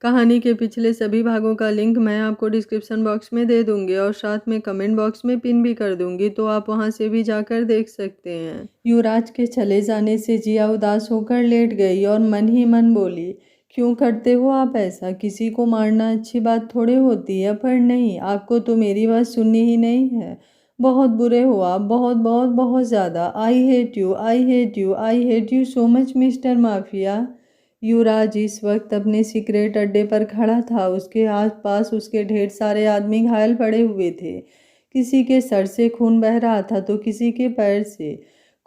कहानी के पिछले सभी भागों का लिंक मैं आपको डिस्क्रिप्शन बॉक्स में दे दूंगी और साथ में कमेंट बॉक्स में पिन भी कर दूंगी, तो आप वहां से भी जाकर देख सकते हैं। युवराज के चले जाने से जिया उदास होकर लेट गई और मन ही मन बोली, क्यों करते हो आप ऐसा? किसी को मारना अच्छी बात थोड़े होती है। पर नहीं, आपको तो मेरी बात सुननी ही नहीं है। बहुत बुरे हो आप, बहुत बहुत बहुत ज़्यादा। I hate you, I hate you, I hate you so much mister mafia. Yuvraj इस वक्त अपने सिगरेट अड्डे पर खड़ा था। उसके आसपास उसके ढेर सारे आदमी घायल पड़े हुए थे। किसी के सर से खून बह रहा था तो किसी के पैर से।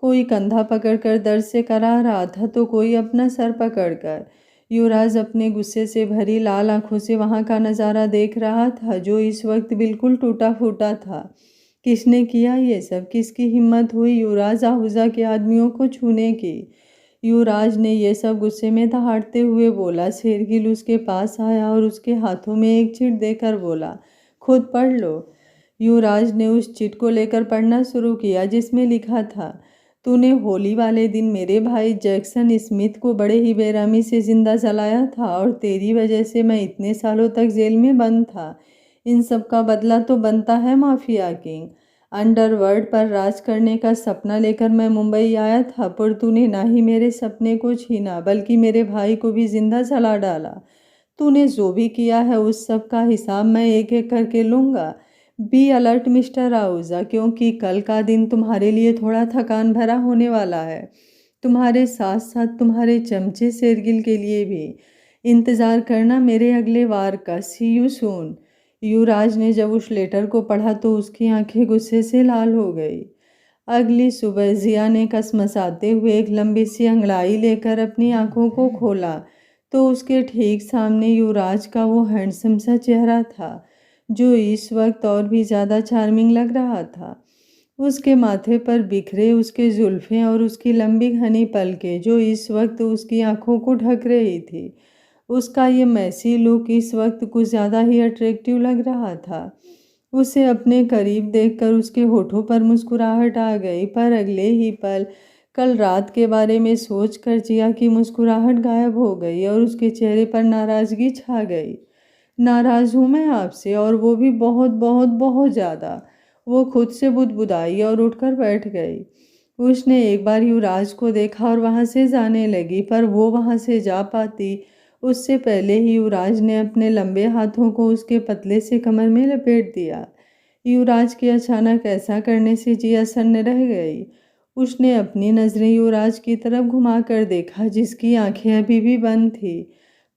कोई कंधा पकड़कर दर्द से करा रहा था तो कोई अपना सर पकड़कर। युवराज अपने गुस्से से भरी लाल आंखों से वहां का नज़ारा देख रहा था, जो इस वक्त बिल्कुल टूटा फूटा था। किसने किया ये सब? किसकी हिम्मत हुई युवराज आहूजा के आदमियों को छूने की? युवराज ने यह सब गुस्से में दहाड़ते हुए बोला। शेरगिल उसके पास आया और उसके हाथों में एक चिट देकर बोला, खुद पढ़ लो। युवराज ने उस चिट को लेकर पढ़ना शुरू किया, जिसमें लिखा था, तूने होली वाले दिन मेरे भाई जैक्सन स्मिथ को बड़े ही बेरहमी से जिंदा जलाया था और तेरी वजह से मैं इतने सालों तक जेल में बंद था। इन सब का बदला तो बनता है माफिया किंग। अंडरवर्ल्ड पर राज करने का सपना लेकर मैं मुंबई आया था, पर तूने ना ही मेरे सपने को छीना बल्कि मेरे भाई को भी जिंदा जला डाला। तूने जो भी किया है उस सब का हिसाब मैं एक एक करके लूँगा। बी अलर्ट मिस्टर आहूजा, क्योंकि कल का दिन तुम्हारे लिए थोड़ा थकान भरा होने वाला है। तुम्हारे साथ साथ तुम्हारे चमचे शेरगिल के लिए भी। इंतज़ार करना मेरे अगले वार का। सी यू सून। युवराज ने जब उस लेटर को पढ़ा तो उसकी आंखें गुस्से से लाल हो गई। अगली सुबह जिया ने कसमसाते हुए एक लंबी सी अंगड़ाई लेकर अपनी आंखों को खोला तो उसके ठीक सामने युवराज का वो हैंडसम सा चेहरा था, जो इस वक्त और भी ज़्यादा चार्मिंग लग रहा था। उसके माथे पर बिखरे उसके जुल्फें और उसकी लंबी घनी पलकें, जो इस वक्त उसकी आंखों को ढक रही थी। उसका ये मैसी लुक इस वक्त कुछ ज़्यादा ही अट्रैक्टिव लग रहा था। उसे अपने करीब देखकर उसके होठों पर मुस्कुराहट आ गई, पर अगले ही पल कल रात के बारे में सोचकर जिया की मुस्कुराहट गायब हो गई और उसके चेहरे पर नाराज़गी छा गई। नाराज़ हूँ मैं आपसे, और वो भी बहुत बहुत बहुत ज़्यादा। वो खुद से बुदबुदाई और उठकर बैठ गई। उसने एक बार युवराज को देखा और वहां से जाने लगी, पर वो वहां से जा पाती उससे पहले ही युवराज ने अपने लंबे हाथों को उसके पतले से कमर में लपेट दिया। युवराज के अचानक ऐसा करने से जिया सन्न रह गई। उसने अपनी नज़रें युवराज की तरफ घुमाकर देखा, जिसकी आंखें अभी भी बंद थी,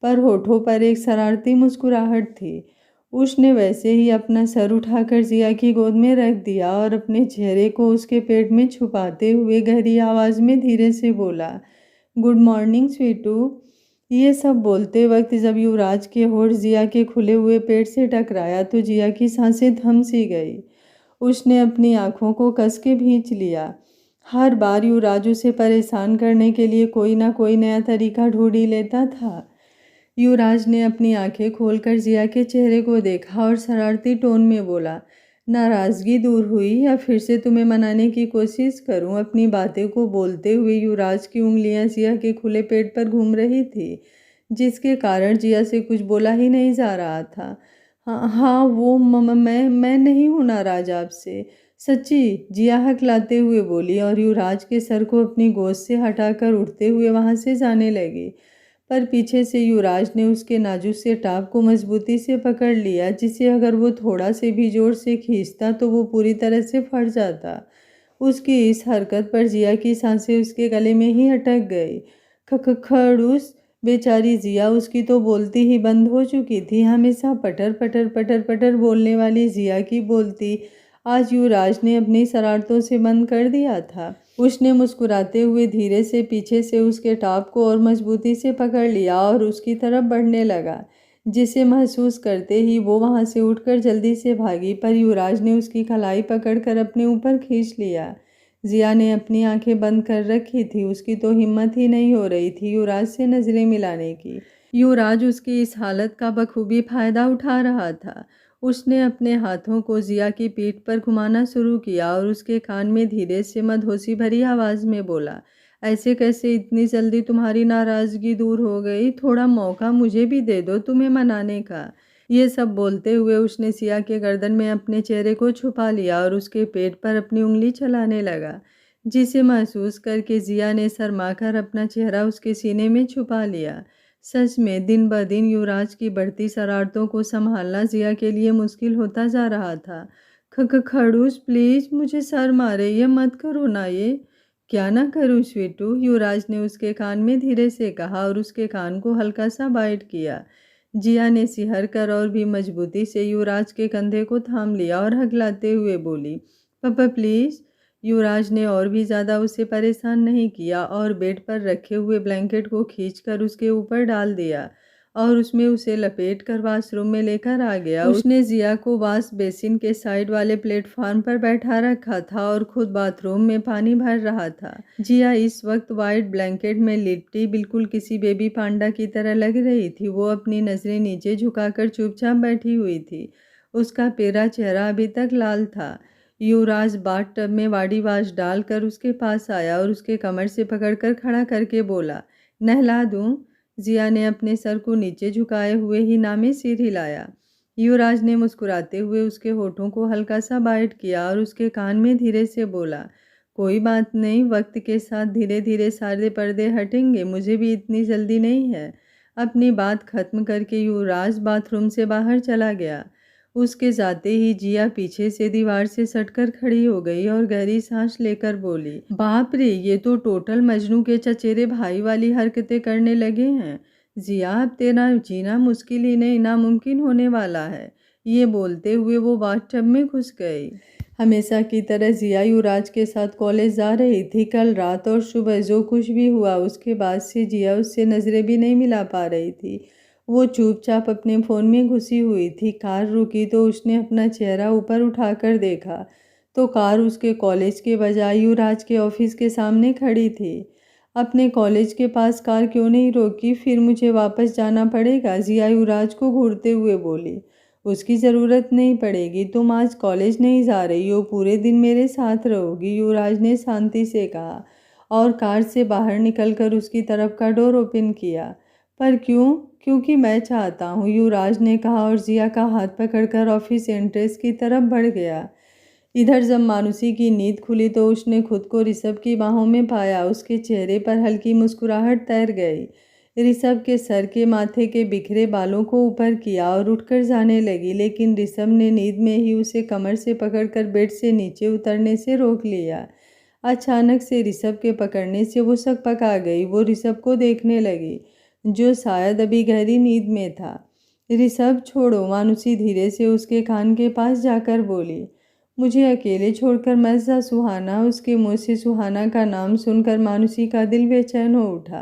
पर होठों पर एक शरारती मुस्कुराहट थी। उसने वैसे ही अपना सर उठाकर जिया की गोद में रख दिया और अपने चेहरे को उसके पेट में छुपाते हुए गहरी आवाज़ में धीरे से बोला, गुड मॉर्निंग स्वीटू। ये सब बोलते वक्त जब युवराज के होठ जिया के खुले हुए पेट से टकराया तो जिया की सांसें थम सी गई। उसने अपनी आंखों को कस के भींच लिया। हर बार युवराज उसे परेशान करने के लिए कोई ना कोई नया तरीका ढूंढ ही लेता था। युवराज ने अपनी आंखें खोलकर जिया के चेहरे को देखा और शरारती टोन में बोला, नाराज़गी दूर हुई या फिर से तुम्हें मनाने की कोशिश करूं? अपनी बातें को बोलते हुए युवराज की उंगलियां जिया के खुले पेट पर घूम रही थी, जिसके कारण जिया से कुछ बोला ही नहीं जा रहा था। हाँ हाँ, वो मैं नहीं हूँ नाराज आपसे, सच्ची, जिया हकलाते हुए बोली और युवराज के सर को अपनी गोद से हटाकर उठते हुए वहां से जाने लगी। पर पीछे से युवराज ने उसके नाजुक से टाप को मजबूती से पकड़ लिया, जिसे अगर वो थोड़ा से भी जोर से खींचता तो वो पूरी तरह से फट जाता। उसकी इस हरकत पर जिया की सांसें उसके गले में ही अटक गई। खड़ूस बेचारी जिया, उसकी तो बोलती ही बंद हो चुकी थी। हमेशा पटर पटर पटर पटर बोलने वाली जिया की बोलती आज युवराज ने अपनी शरारतों से बंद कर दिया था। उसने मुस्कुराते हुए धीरे से पीछे से उसके टॉप को और मजबूती से पकड़ लिया और उसकी तरफ बढ़ने लगा, जिसे महसूस करते ही वो वहां से उठकर जल्दी से भागी, पर युवराज ने उसकी कलाई पकड़कर अपने ऊपर खींच लिया। जिया ने अपनी आंखें बंद कर रखी थी। उसकी तो हिम्मत ही नहीं हो रही थी युवराज से नजरें मिलाने की। युवराज उसकी इस हालत का बखूबी फायदा उठा रहा था। उसने अपने हाथों को जिया की पीठ पर घुमाना शुरू किया और उसके कान में धीरे से मदहोशी भरी आवाज में बोला, ऐसे कैसे इतनी जल्दी तुम्हारी नाराज़गी दूर हो गई? थोड़ा मौका मुझे भी दे दो तुम्हें मनाने का। ये सब बोलते हुए उसने सिया के गर्दन में अपने चेहरे को छुपा लिया और उसके पेट पर अपनी उंगली चलाने लगा, जिसे महसूस करके जिया ने शर्माकर अपना चेहरा उसके सीने में छुपा लिया। सच में दिन ब दिन युवराज की बढ़ती शरारतों को संभालना जिया के लिए मुश्किल होता जा रहा था। खड़ूस प्लीज़, मुझे शर्म आ रही है, मत करो ना ये। क्या ना करूँ स्वीटू? युवराज ने उसके कान में धीरे से कहा और उसके कान को हल्का सा बाइट किया। जिया ने सिहर कर और भी मजबूती से युवराज के कंधे को थाम लिया और हगलाते हुए बोली, पापा प्लीज़। युवराज ने और भी ज़्यादा उसे परेशान नहीं किया और बेड पर रखे हुए ब्लैंकेट को खींचकर उसके ऊपर डाल दिया और उसमें उसे लपेट कर वॉशरूम में लेकर आ गया। उसने जिया को वॉश बेसिन के साइड वाले प्लेटफॉर्म पर बैठा रखा था और खुद बाथरूम में पानी भर रहा था। जिया इस वक्त वाइट ब्लैंकेट में लिपटी बिल्कुल किसी बेबी पांडा की तरह लग रही थी। वो अपनी नज़रें नीचे झुकाकर चुपचाप बैठी हुई थी। उसका पेरा चेहरा अभी तक लाल था। युवराज बाथ टब में बॉडी वॉश डालकर उसके पास आया और उसके कमर से पकड़कर खड़ा करके बोला, नहला दूं? जिया ने अपने सर को नीचे झुकाए हुए ही नामे सिर हिलाया। युवराज ने मुस्कुराते हुए उसके होठों को हल्का सा बाइट किया और उसके कान में धीरे से बोला, कोई बात नहीं, वक्त के साथ धीरे धीरे सारे पर्दे हटेंगे, मुझे भी इतनी जल्दी नहीं है। अपनी बात खत्म करके युवराज बाथरूम से बाहर चला गया। उसके जाते ही जिया पीछे से दीवार से सटकर खड़ी हो गई और गहरी सांस लेकर बोली, बाप रे, ये तो टोटल मजनू के चचेरे भाई वाली हरकतें करने लगे हैं। जिया, अब तेरा जीना मुश्किल ही नहीं नामुमकिन होने वाला है। ये बोलते हुए वो बाथटब में घुस गई। हमेशा की तरह जिया युवराज के साथ कॉलेज जा रही थी। कल रात और सुबह जो कुछ भी हुआ उसके बाद से जिया उससे नज़रें भी नहीं मिला पा रही थी। वो चुपचाप अपने फ़ोन में घुसी हुई थी। कार रुकी तो उसने अपना चेहरा ऊपर उठाकर देखा तो कार उसके कॉलेज के बजाय युवराज के ऑफिस के सामने खड़ी थी। अपने कॉलेज के पास कार क्यों नहीं रोकी? फिर मुझे वापस जाना पड़ेगा, जिया युवराज को घूरते हुए बोली। उसकी ज़रूरत नहीं पड़ेगी, तुम आज कॉलेज नहीं जा रही हो, पूरे दिन मेरे साथ रहोगी, युवराज ने शांति से कहा और कार से बाहर निकलकर उसकी तरफ का डोर ओपन किया। पर क्यों? क्योंकि मैं चाहता हूँ, युवराज ने कहा और जिया का हाथ पकड़कर ऑफिस एंट्रेंस की तरफ बढ़ गया। इधर जब मानुषी की नींद खुली तो उसने खुद को ऋषभ की बाहों में पाया। उसके चेहरे पर हल्की मुस्कुराहट तैर गई। ऋषभ के सर के माथे के बिखरे बालों को ऊपर किया और उठकर जाने लगी, लेकिन ऋषभ ने नींद में ही उसे कमर से पकड़कर बेड से नीचे उतरने से रोक लिया। अचानक से ऋषभ के पकड़ने से वो सकपका गई। वो ऋषभ को देखने लगी जो शायद अभी गहरी नींद में था। ऋषभ छोड़ो, मानुषी धीरे से उसके कान के पास जाकर बोली। मुझे अकेले छोड़कर मत जा सुहाना। उसके मुँह से सुहाना का नाम सुनकर मानुषी का दिल बेचैन हो उठा।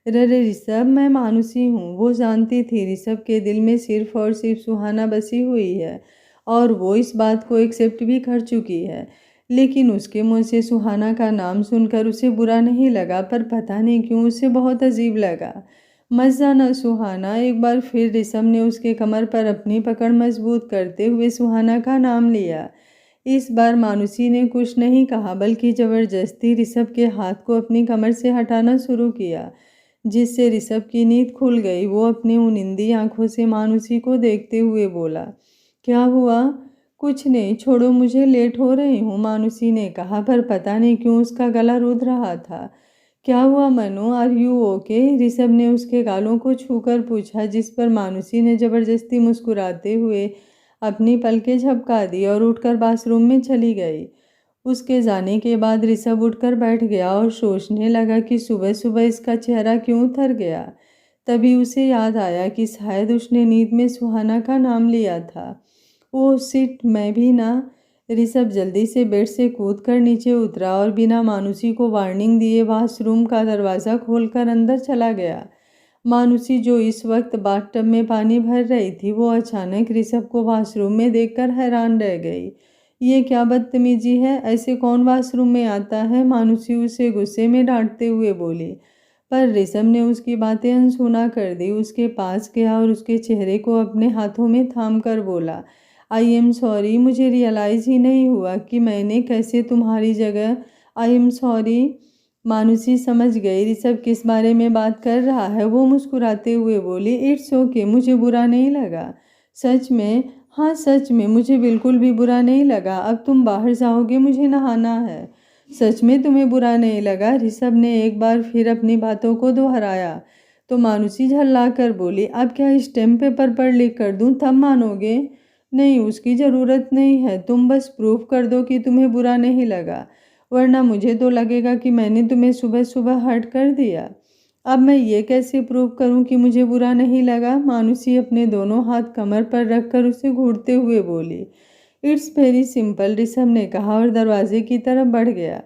रे ऋषभ, मैं मानुषी हूँ। वो जानती थी ऋषभ के दिल में सिर्फ और सिर्फ सुहाना बसी हुई है और वो इस बात को एक्सेप्ट भी कर चुकी है, लेकिन उसके मुँह से सुहाना का नाम सुनकर उसे बुरा नहीं लगा, पर पता नहीं क्यों उसे बहुत अजीब लगा। मत जाना सुहाना। एक बार फिर ऋषभ ने उसके कमर पर अपनी पकड़ मजबूत करते हुए सुहाना का नाम लिया। इस बार मानुषी ने कुछ नहीं कहा, बल्कि जबरदस्ती ऋषभ के हाथ को अपनी कमर से हटाना शुरू किया, जिससे ऋषभ की नींद खुल गई। वो अपनी उनिंदी आंखों से मानुषी को देखते हुए बोला, क्या हुआ? कुछ नहीं, छोड़ो, मुझे लेट हो रही हूँ, मानुषी ने कहा, पर पता नहीं क्यों उसका गला रुध रहा था। क्या हुआ Manu, are you okay? Rishabh ने उसके गालों को छूकर पूछा, जिस पर मानुषी ने जबरदस्ती मुस्कुराते हुए अपनी पलकें झपका दी और उठकर बाथरूम में चली गई। उसके जाने के बाद ऋषभ उठकर बैठ गया और सोचने लगा कि सुबह सुबह इसका चेहरा क्यों उतर गया। तभी उसे याद आया कि शायद उसने नींद में सुहाना का नाम लिया था। ओह शिट, मैं भी ना। ऋषभ जल्दी से बेड से कूदकर नीचे उतरा और बिना मानुषी को वार्निंग दिए वॉशरूम का दरवाज़ा खोलकर अंदर चला गया। मानुषी, जो इस वक्त बाथटब में पानी भर रही थी, वो अचानक ऋषभ को वॉशरूम में देखकर हैरान रह गई। ये क्या बदतमीजी है? ऐसे कौन वॉशरूम में आता है? मानुषी उसे गुस्से में डांटते हुए बोली, पर ऋषभ ने उसकी बातें अनसुना कर दी। उसके पास गया और उसके चेहरे को अपने हाथों में थाम कर बोला, आई एम सॉरी, मुझे रियलाइज़ ही नहीं हुआ कि मैंने कैसे तुम्हारी जगह। I am sorry. मानुषी समझ गई ऋषभ किस बारे में बात कर रहा है। वो मुस्कुराते हुए बोली, इट्स ओके, मुझे बुरा नहीं लगा। सच में? हाँ सच में, मुझे बिल्कुल भी बुरा नहीं लगा। अब तुम बाहर जाओगे, मुझे नहाना है। सच में तुम्हें बुरा नहीं लगा? ऋषभ ने एक बार फिर अपनी बातों को दोहराया। तो मानुषी झल्ला कर बोली, अब क्या स्टैम्प पेपर पर लिख कर दूं तब मानोगे? नहीं, उसकी ज़रूरत नहीं है। तुम बस प्रूफ कर दो कि तुम्हें बुरा नहीं लगा, वरना मुझे तो लगेगा कि मैंने तुम्हें सुबह सुबह हर्ट कर दिया। अब मैं ये कैसे प्रूव करूं कि मुझे बुरा नहीं लगा? मानुषी अपने दोनों हाथ कमर पर रखकर उसे घूरते हुए बोली। इट्स वेरी सिंपल, ऋषभ ने कहा और दरवाजे की तरफ बढ़ गया।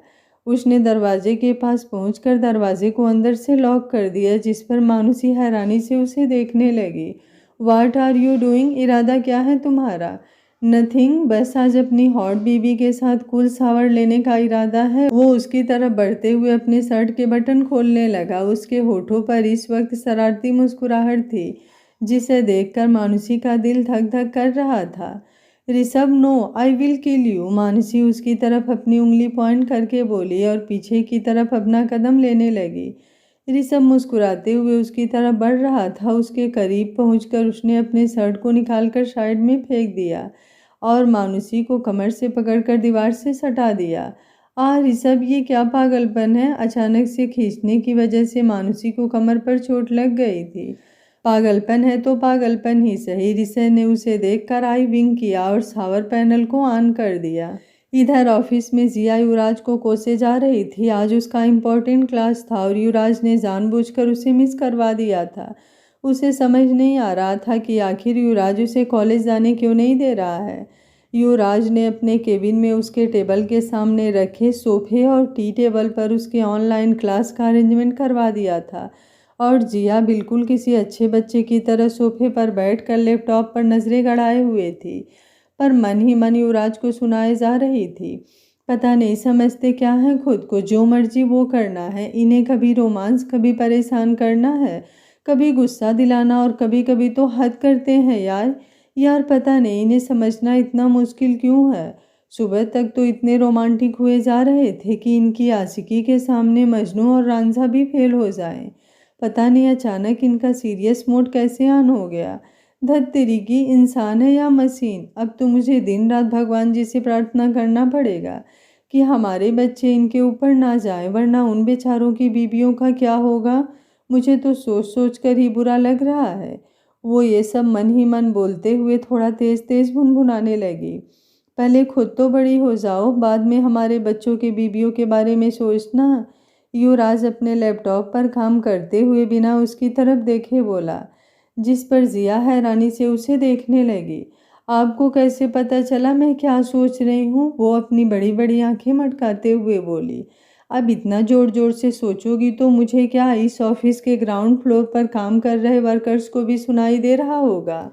उसने दरवाजे के पास पहुंचकर दरवाजे को अंदर से लॉक कर दिया, जिस पर मानुषी हैरानी से उसे देखने लगी। What are you doing? इरादा क्या है तुम्हारा? नथिंग, बस आज अपनी हॉट बीबी के साथ कूल शावर लेने का इरादा है। वो उसकी तरफ बढ़ते हुए अपने शर्ट के बटन खोलने लगा। उसके होठों पर इस वक्त शरारती मुस्कुराहट थी, जिसे देखकर मानुषी का दिल धक धक कर रहा था। Rishabh, no, I will kill you, Manushi उसकी तरफ अपनी उंगली पॉइंट करके बोली और पीछे की तरफ अपना कदम लेने लगी। ऋषभ मुस्कुराते हुए उसकी तरफ बढ़ रहा था। उसके करीब पहुंचकर उसने अपने शर्ट को निकालकर साइड में फेंक दिया और मानुषी को कमर से पकड़कर दीवार से सटा दिया। ऋषभ, ये क्या पागलपन है? अचानक से खींचने की वजह से मानुषी को कमर पर चोट लग गई थी। पागलपन है तो पागलपन ही सही। ऋषभ ने उसे देखकर आई विंक किया और शावर पैनल को ऑन कर दिया। इधर ऑफिस में जिया युवराज को कोसे जा रही थी। आज उसका इम्पोर्टेंट क्लास था और युवराज ने जानबूझकर उसे मिस करवा दिया था। उसे समझ नहीं आ रहा था कि आखिर युवराज उसे कॉलेज जाने क्यों नहीं दे रहा है। युवराज ने अपने केबिन में उसके टेबल के सामने रखे सोफे और टी टेबल पर उसके ऑनलाइन क्लास का अरेंजमेंट करवा दिया था और जिया बिल्कुल किसी अच्छे बच्चे की तरह सोफे पर बैठकर लैपटॉप पर नजरें गड़ाए हुए थी, पर मन ही मन युवराज को सुनाए जा रही थी। पता नहीं समझते क्या है खुद को, जो मर्जी वो करना है। इन्हें कभी रोमांस, कभी परेशान करना है, कभी गुस्सा दिलाना और कभी कभी तो हद करते हैं यार पता नहीं इन्हें समझना इतना मुश्किल क्यों है। सुबह तक तो इतने रोमांटिक हुए जा रहे थे कि इनकी आशिकी के सामने मजनू और रांझा भी फेल हो जाएं। पता नहीं अचानक इनका सीरियस मोड कैसे ऑन हो गया। धत तेरी की, इंसान है या मशीन? अब तो मुझे दिन रात भगवान जी से प्रार्थना करना पड़ेगा कि हमारे बच्चे इनके ऊपर ना जाएं, वरना उन बेचारों की बीबियों का क्या होगा। मुझे तो सोच सोच कर ही बुरा लग रहा है। वो ये सब मन ही मन बोलते हुए थोड़ा तेज तेज गुनगुनाने लगी। पहले खुद तो बड़ी हो जाओ, बाद में हमारे बच्चों के बीबियों के बारे में सोचना। युवराज अपने लैपटॉप पर काम करते हुए बिना उसकी तरफ देखे बोला, जिस पर जिया हैरानी से उसे देखने लगी। आपको कैसे पता चला मैं क्या सोच रही हूँ? वो अपनी बड़ी बड़ी आंखें मटकाते हुए बोली। अब इतना जोर जोर से सोचोगी तो मुझे क्या, इस ऑफिस के ग्राउंड फ्लोर पर काम कर रहे वर्कर्स को भी सुनाई दे रहा होगा?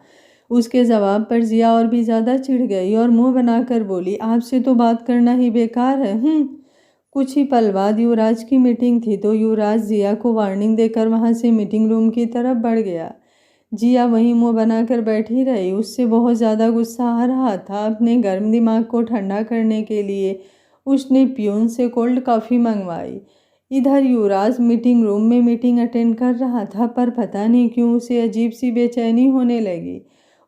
उसके जवाब पर जिया और भी ज़्यादा चिढ़ गई और मुंह बनाकर बोली, आपसे तो बात करना ही बेकार है। कुछ ही पल बाद युवराज की मीटिंग थी, तो युवराज जिया को वार्निंग देकर वहां से मीटिंग रूम की तरफ बढ़ गया। जिया वहीं मुंह बनाकर बैठी रही। उससे बहुत ज़्यादा गुस्सा आ रहा था। अपने गर्म दिमाग को ठंडा करने के लिए उसने प्यून से कोल्ड कॉफ़ी मंगवाई। इधर युवराज मीटिंग रूम में मीटिंग अटेंड कर रहा था, पर पता नहीं क्यों उसे अजीब सी बेचैनी होने लगी।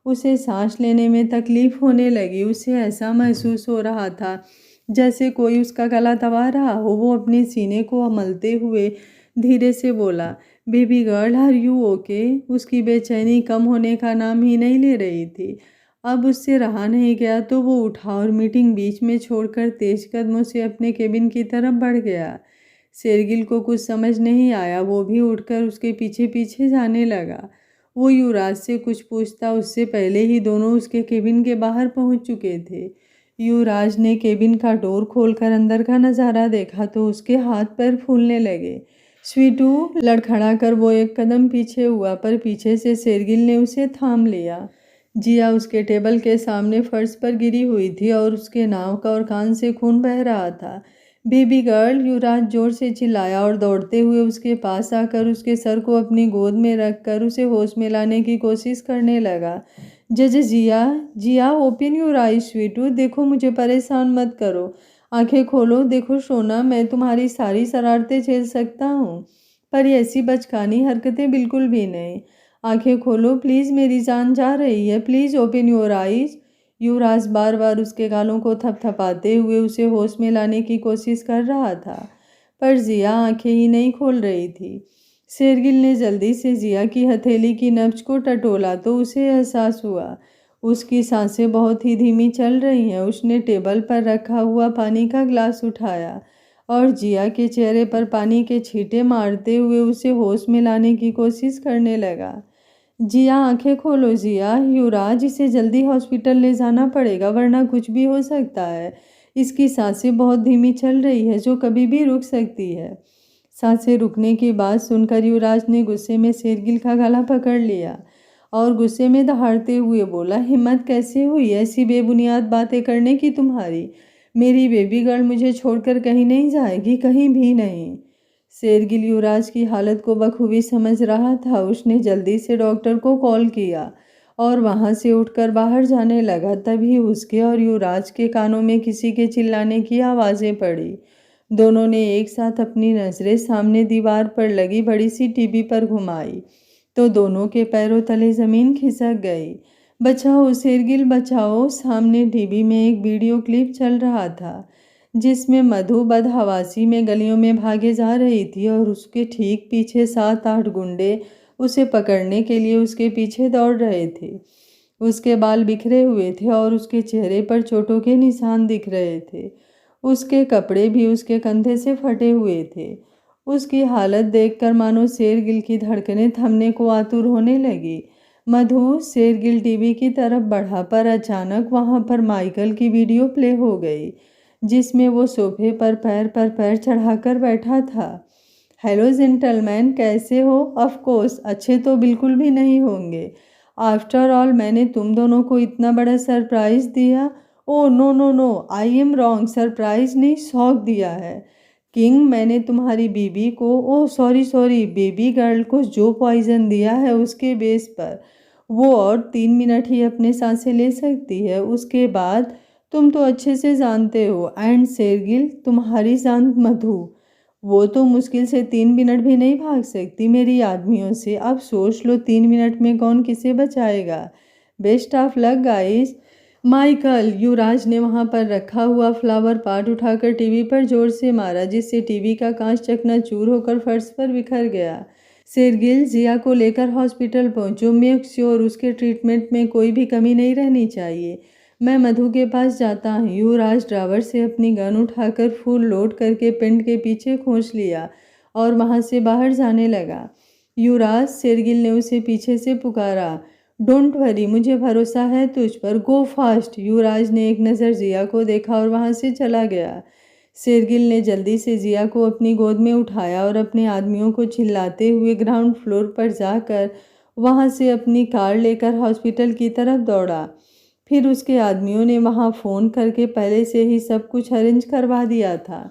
उसे सांस लेने में तकलीफ होने लगी। उसे ऐसा महसूस हो रहा था जैसे कोई उसका गला दबा रहा हो। वो अपने सीने को मलते हुए धीरे से बोला, baby girl, are you okay? उसकी बेचैनी कम होने का नाम ही नहीं ले रही थी। अब उससे रहा नहीं गया तो वो उठा और मीटिंग बीच में छोड़कर तेज कदमों से अपने केबिन की तरफ बढ़ गया। शेरगिल को कुछ समझ नहीं आया। वो भी उठकर उसके पीछे पीछे जाने लगा। वो युवराज से कुछ पूछता उससे पहले ही दोनों उसके केबिन के बाहर पहुंच चुके थे। युवराज ने केबिन का डोर खोलकर अंदर का नज़ारा देखा तो उसके हाथ पैर फूलने लगे। स्वीटू, लड़खड़ा कर वो एक कदम पीछे हुआ, पर पीछे से शेरगिल ने उसे थाम लिया। जिया उसके टेबल के सामने फर्श पर गिरी हुई थी और उसके नाक और कान से खून बह रहा था। बेबी गर्ल, युवराज जोर से चिल्लाया और दौड़ते हुए उसके पास आकर उसके सर को अपनी गोद में रखकर उसे होश में लाने की कोशिश करने लगा। जिया, ओपन योर आईज स्वीटू, देखो मुझे परेशान मत करो। आंखें खोलो, देखो सोना, मैं तुम्हारी सारी शरारतें झेल सकता हूँ, पर ऐसी बचकानी हरकतें बिल्कुल भी नहीं। आंखें खोलो प्लीज़, मेरी जान जा रही है, प्लीज़ ओपन योर आईज। युवराज बार बार उसके गालों को थपथपाते हुए उसे होश में लाने की कोशिश कर रहा था, पर जिया आंखें ही नहीं खोल रही थी। शेरगिल ने जल्दी से जिया की हथेली की नब्ज को टटोला तो उसे एहसास हुआ उसकी सांसें बहुत ही धीमी चल रही हैं। उसने टेबल पर रखा हुआ पानी का ग्लास उठाया और जिया के चेहरे पर पानी के छींटे मारते हुए उसे होश में लाने की कोशिश करने लगा। जिया आंखें खोलो जिया, युवराज इसे जल्दी हॉस्पिटल ले जाना पड़ेगा वरना कुछ भी हो सकता है। इसकी सांसें बहुत धीमी चल रही है जो कभी भी रुक सकती है। सांसें रुकने की बात सुनकर युवराज ने गुस्से में शेरगिल का गला पकड़ लिया और गुस्से में दहाड़ते हुए बोला, हिम्मत कैसे हुई ऐसी बेबुनियाद बातें करने की तुम्हारी? मेरी बेबी गर्ल मुझे छोड़कर कहीं नहीं जाएगी, कहीं भी नहीं। शेरगिल युवराज की हालत को बखूबी समझ रहा था। उसने जल्दी से डॉक्टर को कॉल किया और वहां से उठकर बाहर जाने लगा। तभी उसके और युवराज के कानों में किसी के चिल्लाने की आवाज़ें पड़ी। दोनों ने एक साथ अपनी नज़रें सामने दीवार पर लगी बड़ी सी टीवी पर घुमाई तो दोनों के पैरों तले ज़मीन खिसक गई। बचाओ शेरगिल बचाओ। सामने टीवी में एक वीडियो क्लिप चल रहा था जिसमें मधु बदहवासी में गलियों में भागे जा रही थी और उसके ठीक पीछे 7-8 गुंडे उसे पकड़ने के लिए उसके पीछे दौड़ रहे थे। उसके बाल बिखरे हुए थे और उसके चेहरे पर चोटों के निशान दिख रहे थे। उसके कपड़े भी उसके कंधे से फटे हुए थे। उसकी हालत देखकर मानो शेरगिल की धड़कनें थमने को आतुर होने लगी। मधु शेरगिल टीवी की तरफ बढ़ा पर अचानक वहां पर माइकल की वीडियो प्ले हो गई जिसमें वो सोफे पर पैर चढ़ाकर बैठा था। हेलो जेंटलमैन, कैसे हो? ऑफ कोर्स अच्छे तो बिल्कुल भी नहीं होंगे। आफ्टर ऑल मैंने तुम दोनों को इतना बड़ा सरप्राइज दिया। Oh no no no, I am wrong, surprise नहीं शॉक दिया है। किंग, मैंने तुम्हारी बीबी को, oh sorry sorry, baby girl को जो पॉइजन दिया है उसके बेस पर वो और 3 मिनट ही अपने सांसें ले सकती है, उसके बाद तुम तो अच्छे से जानते हो। एंड शेरगिल, तुम्हारी जान मधु, वो तो मुश्किल से 3 मिनट भी नहीं भाग सकती मेरी आदमियों से। अब सोच लो 3 मिनट में कौन किसे बचाएगा। Best of luck guys. Michael, Yuvraj ने वहां पर रखा हुआ फ्लावर पॉट उठाकर टीवी पर जोर से मारा जिससे टीवी का कांच चकनाचूर होकर फर्श पर बिखर गया। शेरगिल, जिया को लेकर हॉस्पिटल पहुंचो, मेक श्योर उसके ट्रीटमेंट में कोई भी कमी नहीं रहनी चाहिए। मैं मधु के पास जाता हूँ। युवराज ड्रावर से अपनी गन उठाकर फुल लोड करके पेंट के पीछे खोस लिया और वहां से बाहर जाने लगा। युवराज, शेरगिल ने उसे पीछे से पुकारा। डोंट वरी, मुझे भरोसा है तुझ पर, गो फास्ट। युवराज ने एक नज़र जिया को देखा और वहां से चला गया। शेरगिल ने जल्दी से जिया को अपनी गोद में उठाया और अपने आदमियों को चिल्लाते हुए ग्राउंड फ्लोर पर जाकर वहां से अपनी कार लेकर हॉस्पिटल की तरफ दौड़ा। फिर उसके आदमियों ने वहां फ़ोन करके पहले से ही सब कुछ अरेंज करवा दिया था।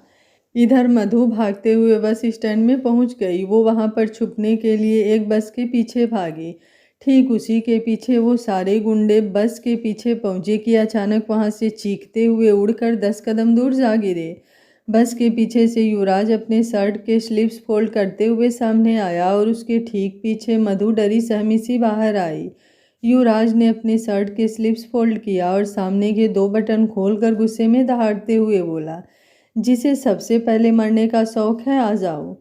इधर मधु भागते हुए बस स्टैंड में पहुंच गई। वो वहां पर छुपने के लिए एक बस के पीछे भागी। ठीक उसी के पीछे वो सारे गुंडे बस के पीछे पहुंचे कि अचानक वहां से चीखते हुए उड़कर 10 कदम दूर जा गिरे। बस के पीछे से युवराज अपने शर्ट के स्लीव्स फोल्ड करते हुए सामने आया और उसके ठीक पीछे मधु डरी सहमी सी बाहर आई। युवराज ने अपने शर्ट के स्लीव्स फोल्ड किया और सामने के 2 बटन खोलकर गुस्से में दहाड़ते हुए बोला, जिसे सबसे पहले मरने का शौक है, आ जाओ।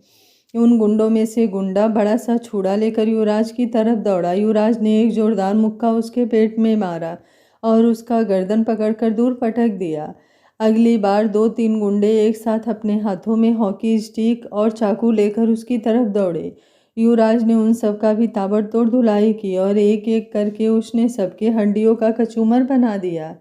उन गुंडों में से गुंडा बड़ा सा छुरा लेकर युवराज की तरफ दौड़ा। युवराज ने एक जोरदार मुक्का उसके पेट में मारा और उसका गर्दन पकड़कर दूर पटक दिया। अगली बार 2-3 गुंडे एक साथ अपने हाथों में हॉकी स्टिक और चाकू लेकर उसकी तरफ दौड़े। युवराज ने उन सब का भी ताबड़तोड़ धुलाई की और एक एक करके उसने सबके हड्डियों का कचूमर बना दिया।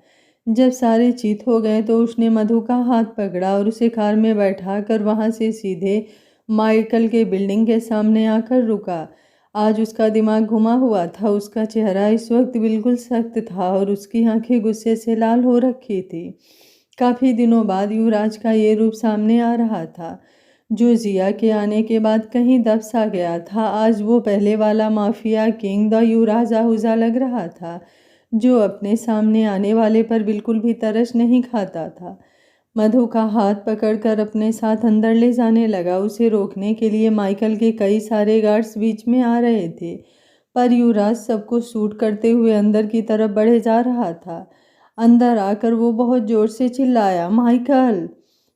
जब सारे चित हो गए तो उसने मधु का हाथ पकड़ा और उसे कार में बैठाकर वहां से सीधे माइकल के बिल्डिंग के सामने आकर रुका। आज उसका दिमाग घुमा हुआ था। उसका चेहरा इस वक्त बिल्कुल सख्त था और उसकी आंखें गुस्से से लाल हो रखी थी। काफ़ी दिनों बाद युवराज का ये रूप सामने आ रहा था जो जिया के आने के बाद कहीं दब सा गया था। आज वो पहले वाला माफिया किंग द युवराज आहूजा लग रहा था जो अपने सामने आने वाले पर बिल्कुल भी तरस नहीं खाता था। मधु का हाथ पकड़कर अपने साथ अंदर ले जाने लगा। उसे रोकने के लिए माइकल के कई सारे गार्ड्स बीच में आ रहे थे, पर युवराज सबको शूट करते हुए अंदर की तरफ बढ़े जा रहा था। अंदर आकर वो बहुत जोर से चिल्लाया, माइकल!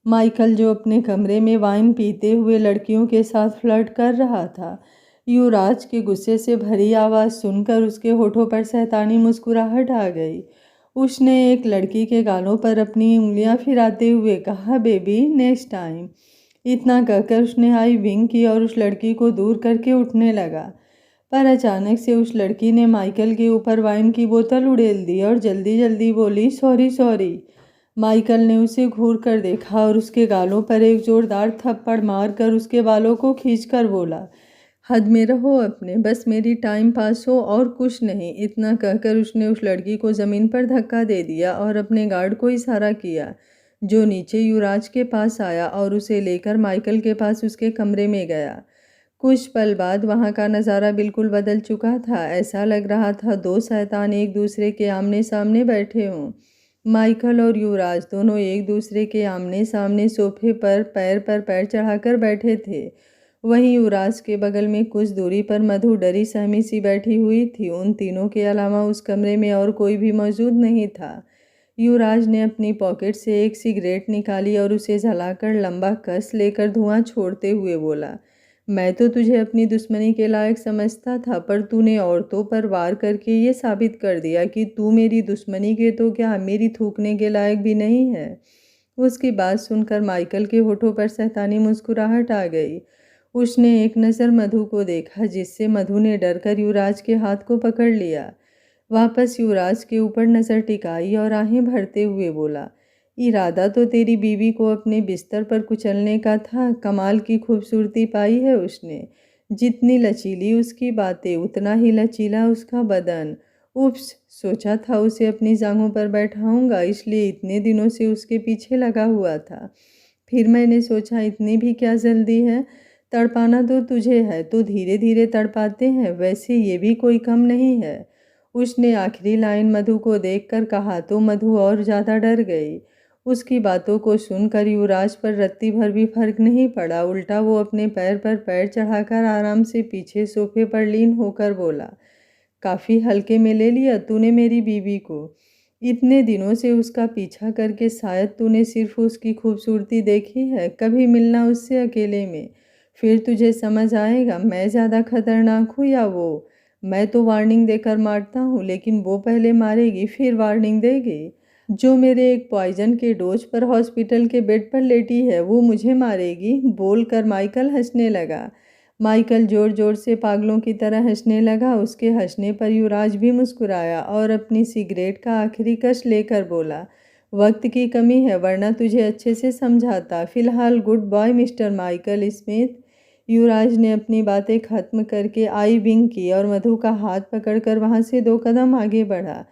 माइकल जो अपने कमरे में वाइन पीते हुए लड़कियों के साथ फ्लर्ट कर रहा था। युवराज के गुस्से से भरी आवाज़ सुनकर उसके होठों पर शैतानी मुस्कुराहट आ गई। उसने एक लड़की के गालों पर अपनी उंगलियां फिराते हुए कहा, बेबी नेक्स्ट टाइम। इतना कहकर उसने आई विंग की और उस लड़की को दूर करके उठने लगा, पर अचानक से उस लड़की ने माइकल के ऊपर वाइन की बोतल उड़ेल दी और जल्दी जल्दी बोली, सॉरी सॉरी। माइकल ने उसे घूर कर देखा और उसके गालों पर एक जोरदार थप्पड़ मारकर उसके बालों को खींचकर बोला, हद में रहो अपने, बस मेरी टाइम पास हो और कुछ नहीं। इतना कहकर उसने उस लड़की को ज़मीन पर धक्का दे दिया और अपने गार्ड को इशारा किया, जो नीचे युवराज के पास आया और उसे लेकर माइकल के पास उसके कमरे में गया। कुछ पल बाद वहाँ का नज़ारा बिल्कुल बदल चुका था। ऐसा लग रहा था दो शैतान एक दूसरे के आमने सामने बैठे हों। माइकल और युवराज दोनों एक दूसरे के आमने सामने सोफे पर पैर चढ़ाकर बैठे थे। वहीं युवराज के बगल में कुछ दूरी पर मधु डरी सहमी सी बैठी हुई थी। उन तीनों के अलावा उस कमरे में और कोई भी मौजूद नहीं था। युवराज ने अपनी पॉकेट से एक सिगरेट निकाली और उसे जलाकर लंबा कस लेकर धुआं छोड़ते हुए बोला, मैं तो तुझे अपनी दुश्मनी के लायक समझता था, पर तूने औरतों पर वार करके ये साबित कर दिया कि तू मेरी दुश्मनी के तो क्या मेरी थूकने के लायक भी नहीं है। उसकी बात सुनकर माइकल के होठों पर शैतानी मुस्कुराहट आ गई। उसने एक नज़र मधु को देखा, जिससे मधु ने डरकर युवराज के हाथ को पकड़ लिया। वापस युवराज के ऊपर नज़र टिकाई और आहें भरते हुए बोला, इरादा तो तेरी बीवी को अपने बिस्तर पर कुचलने का था। कमाल की खूबसूरती पाई है उसने। जितनी लचीली उसकी बातें उतना ही लचीला उसका बदन। उफ्स, सोचा था उसे अपनी जांघों पर बैठाऊंगा, इसलिए इतने दिनों से उसके पीछे लगा हुआ था। फिर मैंने सोचा इतनी भी क्या जल्दी है, तड़पाना तो तुझे है तो धीरे धीरे तड़पाते हैं, वैसे ये भी कोई कम नहीं है। उसने आखिरी लाइन मधु को देखकर कहा तो मधु और ज़्यादा डर गई। उसकी बातों को सुनकर युवराज पर रत्ती भर भी फर्क नहीं पड़ा। उल्टा वो अपने पैर पर पैर चढ़ाकर आराम से पीछे सोफे पर लीन होकर बोला, काफ़ी हल्के में ले लिया तूने मेरी बीवी को। इतने दिनों से उसका पीछा करके शायद तूने सिर्फ उसकी खूबसूरती देखी है। कभी मिलना उससे अकेले में, फिर तुझे समझ आएगा मैं ज़्यादा खतरनाक हूँ या वो। मैं तो वार्निंग देकर मारता हूँ, लेकिन वो पहले मारेगी फिर वार्निंग देगी। जो मेरे एक पॉइजन के डोज पर हॉस्पिटल के बेड पर लेटी है वो मुझे मारेगी। बोलकर माइकल हंसने लगा। माइकल जोर जोर से पागलों की तरह हंसने लगा। उसके हंसने पर युवराज भी मुस्कुराया और अपनी सिगरेट का आखिरी कश लेकर बोला, वक्त की कमी है वरना तुझे अच्छे से समझाता। फिलहाल good boy mister Michael Smith. Yuvraj ने अपनी बातें खत्म करके आई विंग की और मधु का हाथ पकड़कर वहां से 2 कदम आगे बढ़ा।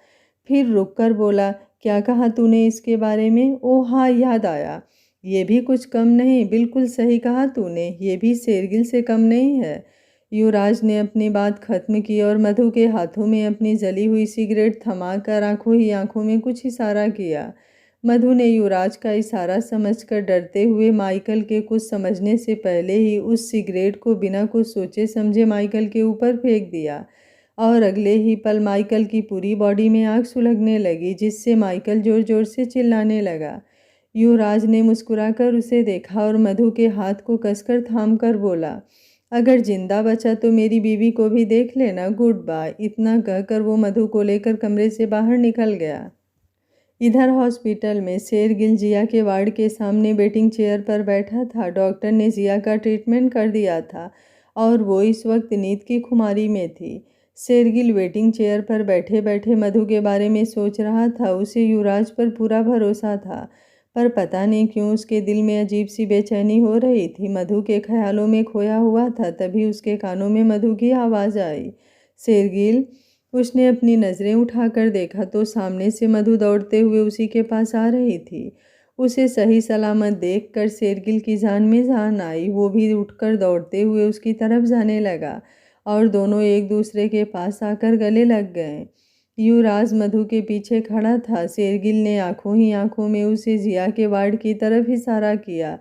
फिर रुककर बोला, क्या कहा तूने इसके बारे में? ओह हाँ, याद आया। ये भी कुछ कम नहीं, बिल्कुल सही कहा तूने, ये भी शेरगिल से कम नहीं है। युवराज ने अपनी बात खत्म की और मधु के हाथों में अपनी जली हुई सिगरेट थमाकर आंखों ही आंखों में कुछ इशारा किया। मधु ने युवराज का इशारा समझकर डरते हुए माइकल के कुछ समझने से पहले ही उस सिगरेट को बिना कुछ सोचे समझे माइकल के ऊपर फेंक दिया और अगले ही पल माइकल की पूरी बॉडी में आग सुलगने लगी, जिससे माइकल जोर जोर से चिल्लाने लगा। युवराज ने मुस्कुराकर उसे देखा और मधु के हाथ को कसकर थामकर बोला, अगर जिंदा बचा तो मेरी बीवी को भी देख लेना, गुड बाय। इतना कहकर वो मधु को लेकर कमरे से बाहर निकल गया। इधर हॉस्पिटल में शेरगिल जिया के वार्ड के सामने वेटिंग चेयर पर बैठा था। डॉक्टर ने जिया का ट्रीटमेंट कर दिया था और वो इस वक्त नींद की खुमारी में थी। शेरगिल वेटिंग चेयर पर बैठे बैठे मधु के बारे में सोच रहा था। उसे युवराज पर पूरा भरोसा था, पर पता नहीं क्यों उसके दिल में अजीब सी बेचैनी हो रही थी। मधु के ख्यालों में खोया हुआ था। तभी उसके कानों में मधु की आवाज़ आई, शेरगिल। उसने अपनी नज़रें उठाकर देखा तो सामने से मधु दौड़ते हुए उसी के पास आ रही थी। उसे सही सलामत देखकर शेरगिल की जान में जान आई। वो भी उठकर दौड़ते हुए उसकी तरफ जाने लगा और दोनों एक दूसरे के पास आकर गले लग गए। युवराज मधु के पीछे खड़ा था। शेरगिल ने आंखों ही आंखों में उसे जिया के वार्ड की तरफ इशारा किया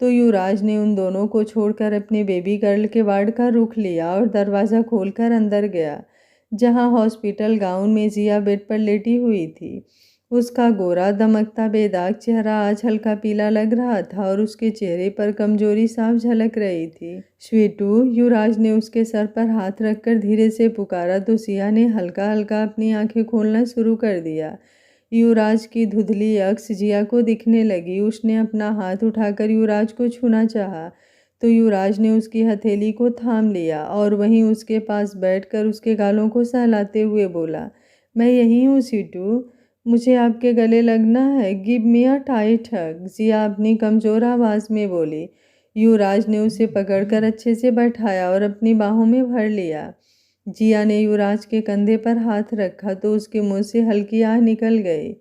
तो युवराज ने उन दोनों को छोड़कर अपने बेबी गर्ल के वार्ड का रुख लिया और दरवाज़ा खोलकर अंदर गया, जहां हॉस्पिटल गाउन में जिया बेड पर लेटी हुई थी। उसका गोरा दमकता बेदाग चेहरा आज हल्का पीला लग रहा था और उसके चेहरे पर कमजोरी साफ झलक रही थी। स्वीटू, युवराज ने उसके सर पर हाथ रखकर धीरे से पुकारा तो जिया ने हल्का हल्का अपनी आंखें खोलना शुरू कर दिया। युवराज की धुंधली अक्स जिया को दिखने लगी। उसने अपना हाथ उठाकर युवराज को छूना चाहा तो युवराज ने उसकी हथेली को थाम लिया और वहीं उसके पास बैठकर उसके गालों को सहलाते हुए बोला, मैं यही हूँ स्वीटू, मुझे आपके गले लगना है, गिव मी अ टाइट हग। जिया अपनी कमज़ोर आवाज़ में बोली। युवराज ने उसे पकड़कर अच्छे से बैठाया और अपनी बाहों में भर लिया। जिया ने युवराज के कंधे पर हाथ रखा तो उसके मुंह से हल्की आह निकल गई।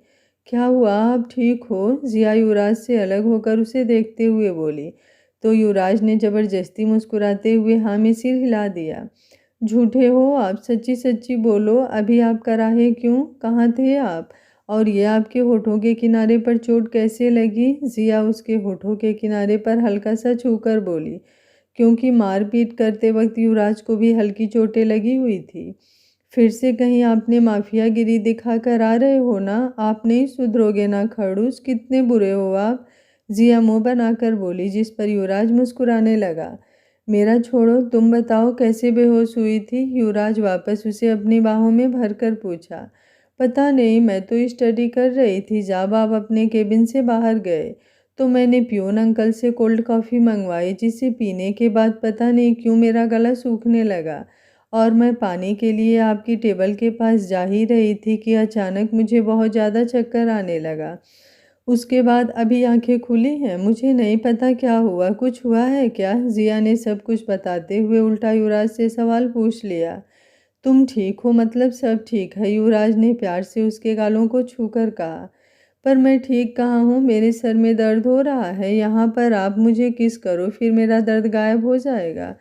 क्या हुआ, आप ठीक हो? जिया युवराज से अलग होकर उसे देखते हुए बोली तो युवराज ने जबरदस्ती मुस्कुराते हुए हाँ में सिर हिला दिया। झूठे हो आप, सच्ची सच्ची बोलो, अभी आप कराहे क्यों? कहाँ थे आप? और ये आपके होठों के किनारे पर चोट कैसे लगी? जिया उसके होठों के किनारे पर हल्का सा छूकर बोली, क्योंकि मारपीट करते वक्त युवराज को भी हल्की चोटें लगी हुई थी। फिर से कहीं आपने माफियागिरी दिखा कर आ रहे हो ना? आप नहीं सुधरोगे ना खड़ूस, कितने बुरे हो आप? जिया मुंह बनाकर बोली, जिस पर युवराज मुस्कुराने लगा। मेरा छोड़ो, तुम बताओ कैसे बेहोश हुई थी? युवराज वापस उसे अपनी बाहों में भरकर पूछा। पता नहीं, मैं तो स्टडी कर रही थी। जब आप अपने केबिन से बाहर गए तो मैंने पियोन अंकल से कोल्ड कॉफ़ी मंगवाई, जिसे पीने के बाद पता नहीं क्यों मेरा गला सूखने लगा और मैं पानी के लिए आपकी टेबल के पास जा ही रही थी कि अचानक मुझे बहुत ज़्यादा चक्कर आने लगा। उसके बाद अभी आंखें खुली हैं, मुझे नहीं पता क्या हुआ। कुछ हुआ है क्या? जिया ने सब कुछ बताते हुए उल्टा युवराज से सवाल पूछ लिया। तुम ठीक हो? मतलब सब ठीक है? युवराज ने प्यार से उसके गालों को छूकर कहा। पर मैं ठीक कहाँ हूँ, मेरे सर में दर्द हो रहा है। यहाँ पर आप मुझे किस करो, फिर मेरा दर्द गायब हो जाएगा,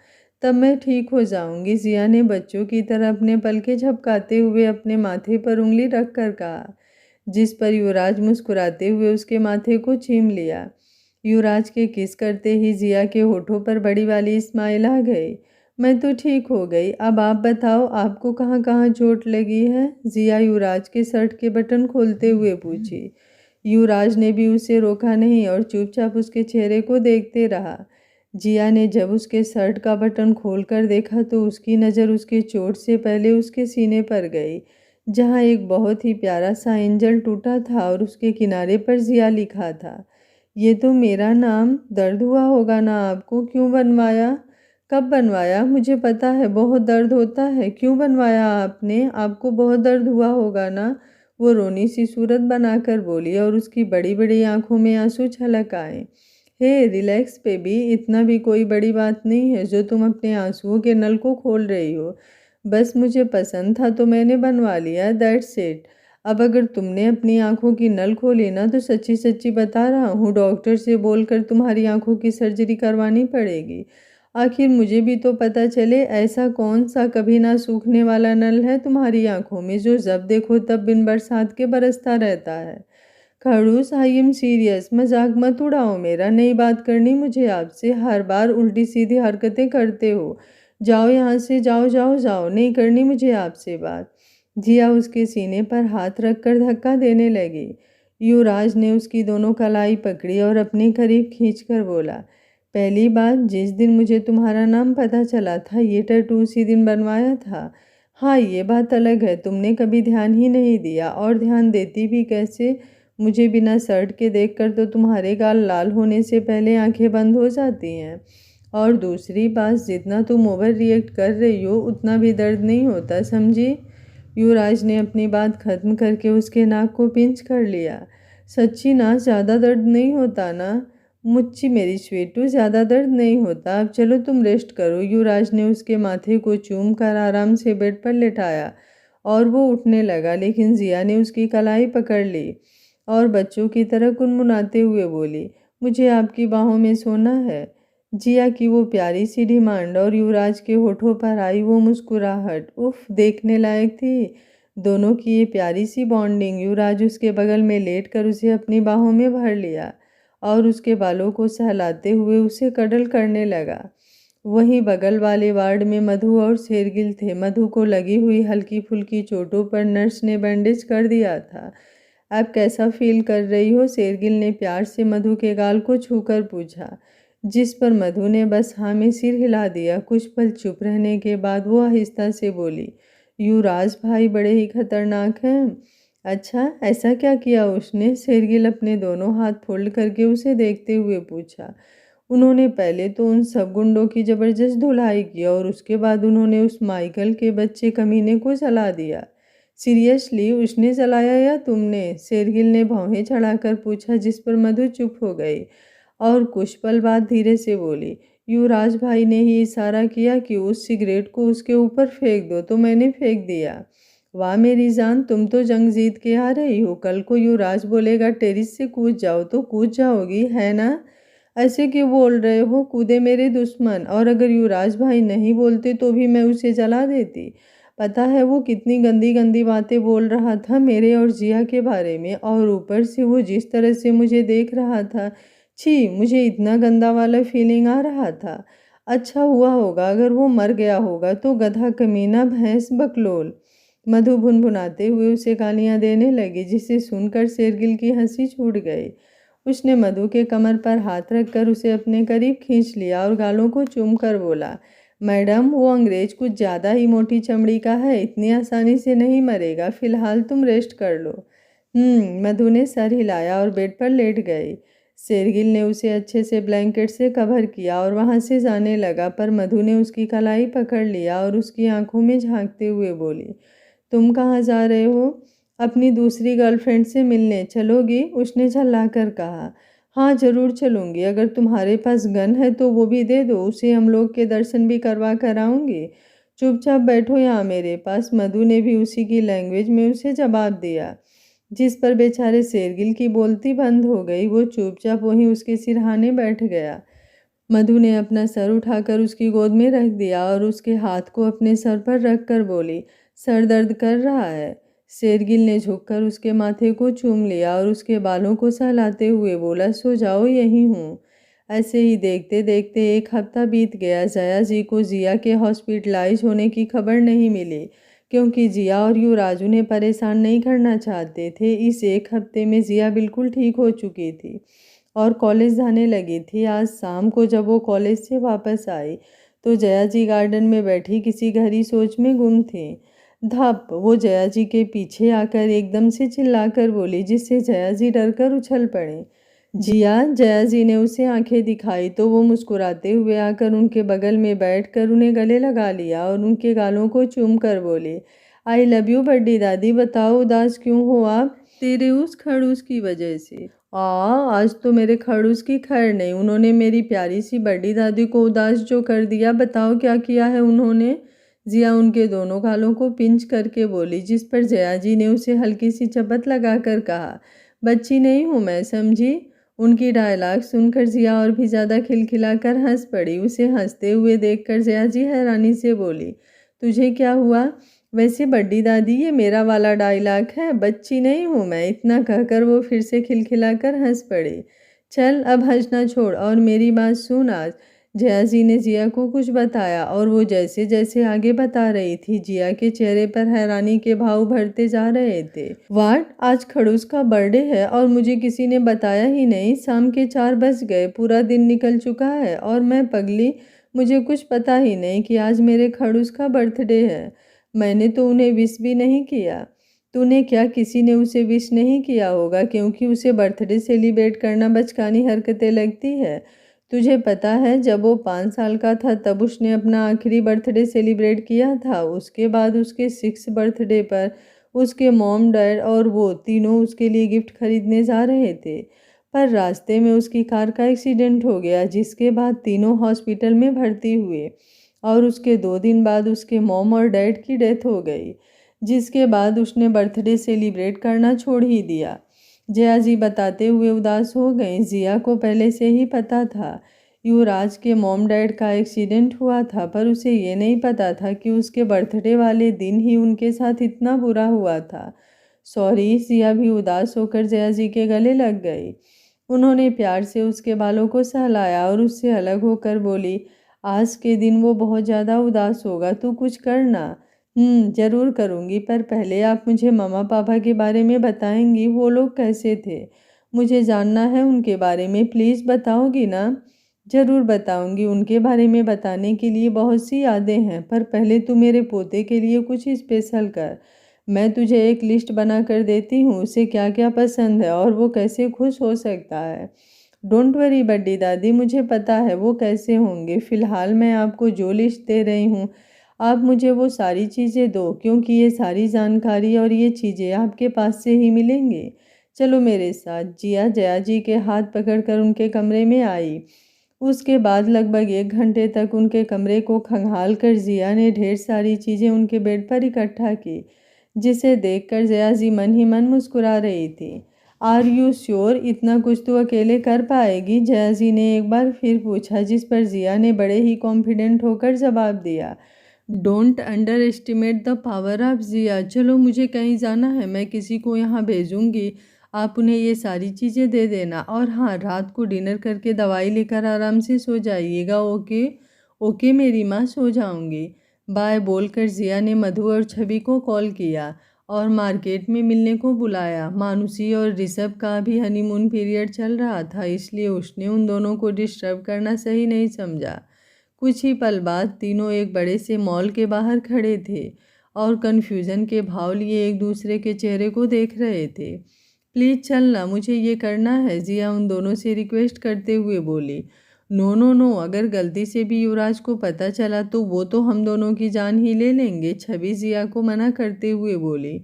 तब मैं ठीक हो जाऊंगी। जिया ने बच्चों की तरह अपने पलके झपकाते हुए अपने माथे पर उंगली रखकर कहा, जिस पर युवराज मुस्कुराते हुए उसके माथे को चीम लिया। युवराज के किस करते ही जिया के होठों पर बड़ी वाली स्माइल आ गई। मैं तो ठीक हो गई, अब आप बताओ आपको कहाँ कहाँ चोट लगी है? जिया युवराज के शर्ट के बटन खोलते हुए पूछी। युवराज ने भी उसे रोका नहीं और चुपचाप उसके चेहरे को देखते रहा। जिया ने जब उसके शर्ट का बटन खोलकर देखा तो उसकी नज़र उसके चोट से पहले उसके सीने पर गई, जहाँ एक बहुत ही प्यारा सा एंजल टूटा था और उसके किनारे पर जिया लिखा था। ये तो मेरा नाम, दर्द हुआ होगा ना आपको? क्यों बनवाया? कब बनवाया? मुझे पता है बहुत दर्द होता है। क्यों बनवाया आपने? आपको बहुत दर्द हुआ होगा ना? वो रोनी सी सूरत बनाकर बोली और उसकी बड़ी बड़ी आंखों में आंसू छलक आए। हे रिलैक्स बेबी, इतना भी कोई बड़ी बात नहीं है जो तुम अपने आंसुओं के नल को खोल रही हो। बस मुझे पसंद था तो मैंने बनवा लिया, दैट्स इट। अब अगर तुमने अपनी आंखों की नल खोली ना तो सच्ची सच्ची बता रहा हूँ, डॉक्टर से बोलकर तुम्हारी आंखों की सर्जरी करवानी पड़ेगी। आखिर मुझे भी तो पता चले, ऐसा कौन सा कभी ना सूखने वाला नल है तुम्हारी आंखों में जो जब देखो तब बिन बरसात के बरसता रहता है। खड़ूस, आई एम सीरियस, मजाक मत उड़ाओ मेरा। नई बात करनी मुझे आपसे, हर बार उल्टी सीधी हरकतें करते हो। जाओ यहाँ से, जाओ जाओ जाओ, नहीं करनी मुझे आपसे बात। जिया उसके सीने पर हाथ रखकर धक्का देने लगी। युवराज ने उसकी दोनों कलाई पकड़ी और अपने करीब खींचकर बोला, पहली बात, जिस दिन मुझे तुम्हारा नाम पता चला था ये टैटू उसी दिन बनवाया था। हाँ, ये बात अलग है, तुमने कभी ध्यान ही नहीं दिया, और ध्यान देती भी कैसे? मुझे बिना शर्ट के देखकर तो तुम्हारे गाल लाल होने से पहले आंखें बंद हो जाती हैं। और दूसरी बात, जितना तुम ओवर रिएक्ट कर रही हो उतना भी दर्द नहीं होता, समझी? युवराज ने अपनी बात खत्म करके उसके नाक को पिंच कर लिया। सच्ची ना, ज़्यादा दर्द नहीं होता ना? मुच्ची मेरी स्वीटू, ज़्यादा दर्द नहीं होता, अब चलो तुम रेस्ट करो। युवराज ने उसके माथे को चूम कर आराम से बेड पर लेटाया और वो उठने लगा, लेकिन जिया ने उसकी कलाई पकड़ ली और बच्चों की तरह कुनमुनाते हुए बोली, मुझे आपकी बाहों में सोना है। जिया की वो प्यारी सी डिमांड और युवराज के होठों पर आई वो मुस्कुराहट, उफ, देखने लायक थी। दोनों की ये प्यारी सी बॉन्डिंग। युवराज उसके बगल में लेटकर उसे अपनी बाहों में भर लिया और उसके बालों को सहलाते हुए उसे कडल करने लगा। वहीं बगल वाले वार्ड में मधु और शेरगिल थे। मधु को लगी हुई हल्की फुल्की चोटों पर नर्स ने बैंडेज कर दिया था। अब कैसा फील कर रही हो? शेरगिल ने प्यार से मधु के गाल को छूकर पूछा, जिस पर मधु ने बस हाँ में सिर हिला दिया। कुछ पल चुप रहने के बाद वो आहिस्ता से बोली, युवराज भाई बड़े ही खतरनाक हैं। अच्छा, ऐसा क्या किया उसने? शेरगिल अपने दोनों हाथ फोल्ड करके उसे देखते हुए पूछा। उन्होंने पहले तो उन सब गुंडों की जबरदस्त धुलाई की और उसके बाद उन्होंने उस माइकल के बच्चे कमीने को जला दिया। सीरियसली, उसने जलाया या तुमने? शेरगिल ने भौहें चढ़ाकर पूछा, जिस पर मधु चुप हो गई और कुछ पल बाद धीरे से बोली, युवराज भाई ने ही इशारा किया कि उस सिगरेट को उसके ऊपर फेंक दो तो मैंने फेंक दिया। वाह मेरी जान, तुम तो जंग जीत के आ रही हो। कल को युवराज बोलेगा टेरिस से कूद जाओ तो कूद जाओगी, है ना? ऐसे क्यों बोल रहे हो? कूदे मेरे दुश्मन, और अगर युवराज भाई नहीं बोलते तो भी मैं उसे जला देती। पता है वो कितनी गंदी गंदी बातें बोल रहा था मेरे और जिया के बारे में, और ऊपर से वो जिस तरह से मुझे देख रहा था, छी, मुझे इतना गंदा वाला फीलिंग आ रहा था। अच्छा हुआ होगा अगर वो मर गया होगा तो, गधा कमीना भैंस बकलोल। मधु भुनभुनाते हुए उसे गालियां देने लगी, जिसे सुनकर शेरगिल की हंसी छूट गई। उसने मधु के कमर पर हाथ रखकर उसे अपने करीब खींच लिया और गालों को चूम कर बोला, मैडम वो अंग्रेज कुछ ज़्यादा ही मोटी चमड़ी का है, इतनी आसानी से नहीं मरेगा। फिलहाल तुम रेस्ट कर लो। मधु ने सर हिलाया और बेड पर लेट गई। शेरगिल ने उसे अच्छे से ब्लैंकेट से कवर किया और वहां से जाने लगा, पर मधु ने उसकी कलाई पकड़ लिया और उसकी आंखों में झांकते हुए बोली, तुम कहाँ जा रहे हो? अपनी दूसरी गर्लफ्रेंड से मिलने चलोगी? उसने झल्लाकर कहा। हाँ जरूर चलूँगी, अगर तुम्हारे पास गन है तो वो भी दे दो, उसे हम लोग के दर्शन भी करवा कर आऊँगी। चुपचाप बैठो यहाँ मेरे पास, मधु ने भी उसी की लैंग्वेज में उसे जवाब दिया, जिस पर बेचारे शेरगिल की बोलती बंद हो गई। वो चुपचाप वहीं उसके सिरहाने बैठ गया। मधु ने अपना सर उठाकर उसकी गोद में रख दिया और उसके हाथ को अपने सर पर रखकर बोली, सर दर्द कर रहा है? शेरगिल ने झुककर उसके माथे को चूम लिया और उसके बालों को सहलाते हुए बोला, सो जाओ, यहीं हूँ। ऐसे ही देखते देखते 1 हफ्ता बीत गया। जया जी को जिया के हॉस्पिटलाइज होने की खबर नहीं मिली, क्योंकि जिया और युवराज उन्हें परेशान नहीं करना चाहते थे। इस 1 हफ्ते में जिया बिल्कुल ठीक हो चुकी थी और कॉलेज जाने लगी थी। आज शाम को जब वो कॉलेज से वापस आई तो जया जी गार्डन में बैठी किसी गहरी सोच में गुम थी। धप, वो जया जी के पीछे आकर एकदम से चिल्लाकर बोली, जिससे जया जी डरकर उछल पड़े। जिया, जया जी ने उसे आंखें दिखाई तो वो मुस्कुराते हुए आकर उनके बगल में बैठकर उन्हें गले लगा लिया और उनके गालों को चूम कर बोली, आई लव यू बड्डी दादी, बताओ उदास क्यों हो आप? तेरे उस खड़ूस की वजह से। आज तो मेरे खड़ूस की खैर नहीं, उन्होंने मेरी प्यारी सी बड़ी दादी को उदास जो कर दिया, बताओ क्या किया है उन्होंने? जिया उनके दोनों गालों को पिंच करके बोली, जिस पर जया जी ने उसे हल्की सी चपत लगाकर कहा, बच्ची नहीं हूँ मैं, समझी? उनकी डायलॉग सुनकर जिया और भी ज़्यादा खिलखिलाकर हंस पड़ी। उसे हंसते हुए देखकर जया जी हैरानी से बोली, तुझे क्या हुआ? वैसे बड्डी दादी, ये मेरा वाला डायलॉग है, बच्ची नहीं हूँ मैं। इतना कहकर वो फिर से खिलखिलाकर हंस पड़ी। चल अब हंसना छोड़ और मेरी बात सुन। आज जया जी ने जिया को कुछ बताया और वो जैसे जैसे आगे बता रही थी, जिया के चेहरे पर हैरानी के भाव भरते जा रहे थे। वाट, आज खड़ूस का बर्थडे है और मुझे किसी ने बताया ही नहीं। शाम के 4 बज गए, पूरा दिन निकल चुका है और मैं पगली, मुझे कुछ पता ही नहीं कि आज मेरे खड़ूस का बर्थडे है। मैंने तो उन्हें विश भी नहीं किया। तूने क्या? किसी ने उसे विश नहीं किया होगा, क्योंकि उसे बर्थडे सेलिब्रेट करना बचकानी हरकतें लगती है। तुझे पता है, जब वो 5 साल का था तब उसने अपना आखिरी बर्थडे सेलिब्रेट किया था। उसके बाद उसके 6th बर्थडे पर उसके मॉम, डैड और वो तीनों उसके लिए गिफ्ट खरीदने जा रहे थे, पर रास्ते में उसकी कार का एक्सीडेंट हो गया, जिसके बाद तीनों हॉस्पिटल में भर्ती हुए और उसके 2 दिन बाद उसके मॉम और डैड की डेथ हो गई, जिसके बाद उसने बर्थडे सेलिब्रेट करना छोड़ ही दिया। जया जी बताते हुए उदास हो गई। जिया को पहले से ही पता था, युवराज के मॉम डैड का एक्सीडेंट हुआ था, पर उसे ये नहीं पता था कि उसके बर्थडे वाले दिन ही उनके साथ इतना बुरा हुआ था। सॉरी। जिया भी उदास होकर जया जी के गले लग गई। उन्होंने प्यार से उसके बालों को सहलाया और उससे अलग होकर बोली, आज के दिन वो बहुत ज़्यादा उदास होगा, तू कुछ करना। जरूर करूँगी, पर पहले आप मुझे मम्मा पापा के बारे में बताएंगी, वो लोग कैसे थे? मुझे जानना है उनके बारे में, प्लीज़ बताओगी ना? ज़रूर बताऊंगी। उनके बारे में बताने के लिए बहुत सी यादें हैं, पर पहले तू मेरे पोते के लिए कुछ स्पेशल कर। मैं तुझे एक लिस्ट बना कर देती हूँ, उसे क्या क्या पसंद है और वो कैसे खुश हो सकता है। डोंट वरी बड्डी दादी, मुझे पता है वो कैसे होंगे। फ़िलहाल मैं आपको जो लिस्ट दे रही हूँ, आप मुझे वो सारी चीज़ें दो, क्योंकि ये सारी जानकारी और ये चीज़ें आपके पास से ही मिलेंगी। चलो मेरे साथ। जिया जया जी के हाथ पकड़कर उनके कमरे में आई। उसके बाद लगभग 1 घंटे तक उनके कमरे को खंगाल कर जिया ने ढेर सारी चीज़ें उनके बेड पर इकट्ठा की, जिसे देखकर जया जी मन ही मन मुस्कुरा रही थी। Are you sure? इतना कुछ तो अकेले कर पाएगी? जया जी ने एक बार फिर पूछा, जिस पर जिया ने बड़े ही कॉन्फिडेंट होकर जवाब दिया, don't underestimate the power of Jiya. चलो मुझे कहीं जाना है, मैं किसी को यहाँ भेजूंगी, आप उन्हें ये सारी चीज़ें दे देना। और हाँ, रात को डिनर करके दवाई लेकर आराम से सो जाइएगा। ओके? ओके मेरी माँ, सो जाऊंगी। बाय बोलकर जिया ने मधु और छवि को कॉल किया और मार्केट में मिलने को बुलाया। मानुषी और ऋषभ का भी हनीमून पीरियड चल रहा था, इसलिए उसने उन दोनों को डिस्टर्ब करना सही नहीं समझा। कुछ ही पल बाद तीनों एक बड़े से मॉल के बाहर खड़े थे और कन्फ्यूज़न के भाव लिए एक दूसरे के चेहरे को देख रहे थे। प्लीज़ चलना, मुझे ये करना है, जिया उन दोनों से रिक्वेस्ट करते हुए बोली। नो नो नो, अगर गलती से भी युवराज को पता चला तो वो तो हम दोनों की जान ही ले लेंगे, छवि जिया को मना करते हुए बोली,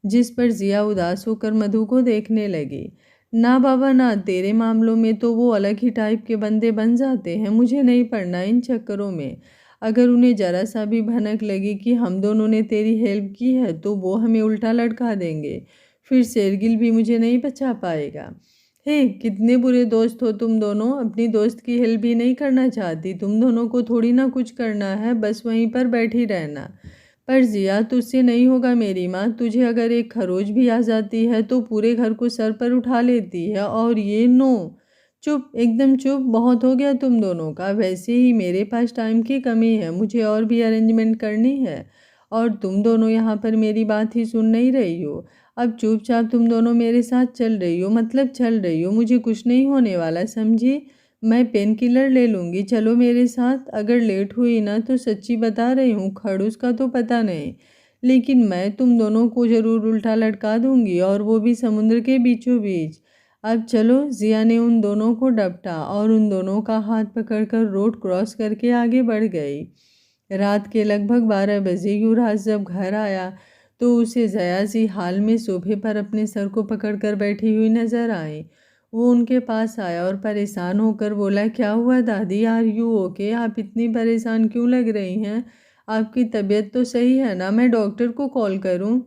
जिस पर जिया उदास होकर मधु को देखने लगी। ना बाबा ना, तेरे मामलों में तो वो अलग ही टाइप के बंदे बन जाते हैं, मुझे नहीं पड़ना इन चक्करों में। अगर उन्हें जरा सा भी भनक लगी कि हम दोनों ने तेरी हेल्प की है तो वो हमें उल्टा लटका देंगे, फिर शेरगिल भी मुझे नहीं बचा पाएगा। हे, कितने बुरे दोस्त हो तुम दोनों, अपनी दोस्त की हेल्प भी नहीं करना चाहती। तुम दोनों को थोड़ी ना कुछ करना है, बस वहीं पर बैठी रहना। पर जिया, तुझसे नहीं होगा मेरी माँ, तुझे अगर एक खरोच भी आ जाती है तो पूरे घर को सर पर उठा लेती है। और ये नो, चुप, एकदम चुप, बहुत हो गया तुम दोनों का। वैसे ही मेरे पास टाइम की कमी है, मुझे और भी अरेंजमेंट करनी है, और तुम दोनों यहाँ पर मेरी बात ही सुन नहीं रही हो। अब चुपचाप तुम दोनों मेरे साथ चल रही हो, मतलब चल रही हो, मुझे कुछ नहीं होने वाला, समझी? मैं पेन किलर ले लूँगी, चलो मेरे साथ। अगर लेट हुई ना तो सच्ची बता रही हूँ, खड़ूस का तो पता नहीं, लेकिन मैं तुम दोनों को ज़रूर उल्टा लटका दूँगी, और वो भी समुद्र के बीचों बीच। अब चलो। जिया ने उन दोनों को डपटा और उन दोनों का हाथ पकड़कर रोड क्रॉस करके आगे बढ़ गई। रात के लगभग 12 बजे युवराज जब घर आया तो उसे जया जी हाल में सोफे पर अपने सर को पकड़कर बैठी हुई नजर आई। वो उनके पास आया और परेशान होकर बोला, क्या हुआ दादी, आर यू ओके? आप इतनी परेशान क्यों लग रही हैं? आपकी तबीयत तो सही है ना? मैं डॉक्टर को कॉल करूं?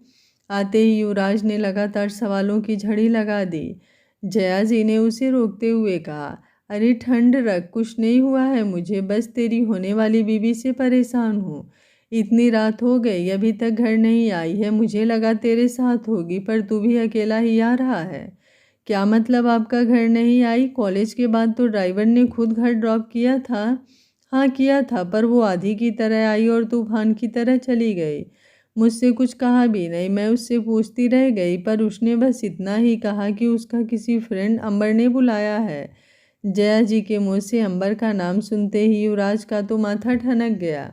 आते ही युवराज ने लगातार सवालों की झड़ी लगा दी। जया जी ने उसे रोकते हुए कहा, अरे ठंड रख, कुछ नहीं हुआ है मुझे, बस तेरी होने वाली बीवी से परेशान हूँ। इतनी रात हो गई, अभी तक घर नहीं आई है, मुझे लगा तेरे साथ होगी, पर तू भी अकेला ही आ रहा है। क्या मतलब आपका घर नहीं आई? कॉलेज के बाद तो ड्राइवर ने खुद घर ड्रॉप किया था। हाँ किया था, पर वो आधी की तरह आई और तूफान की तरह चली गई। मुझसे कुछ कहा भी नहीं, मैं उससे पूछती रह गई, पर उसने बस इतना ही कहा कि उसका किसी फ्रेंड अंबर ने बुलाया है। जया जी के मुँह से अंबर का नाम सुनते ही युवराज का तो माथा ठनक गया।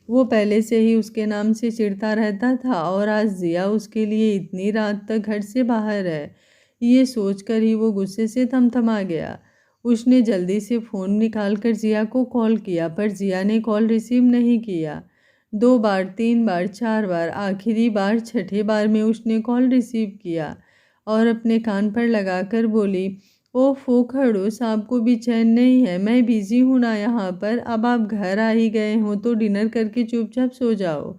वो पहले से ही उसके नाम से चिढ़ता रहता था, और आज जिया उसके लिए इतनी रात तक घर से बाहर है, ये सोचकर ही वो गुस्से से थमथमा गया। उसने जल्दी से फ़ोन निकालकर जिया को कॉल किया, पर जिया ने कॉल रिसीव नहीं किया। 2 बार, 3 बार, 4 बार, आखिरी बार छठे बार में उसने कॉल रिसीव किया और अपने कान पर लगाकर बोली, ओफो खड़ूस, आपको भी चैन नहीं है? मैं बिजी हूँ ना यहाँ पर, अब आप घर आ ही गए हो तो डिनर करके चुपचाप सो जाओ।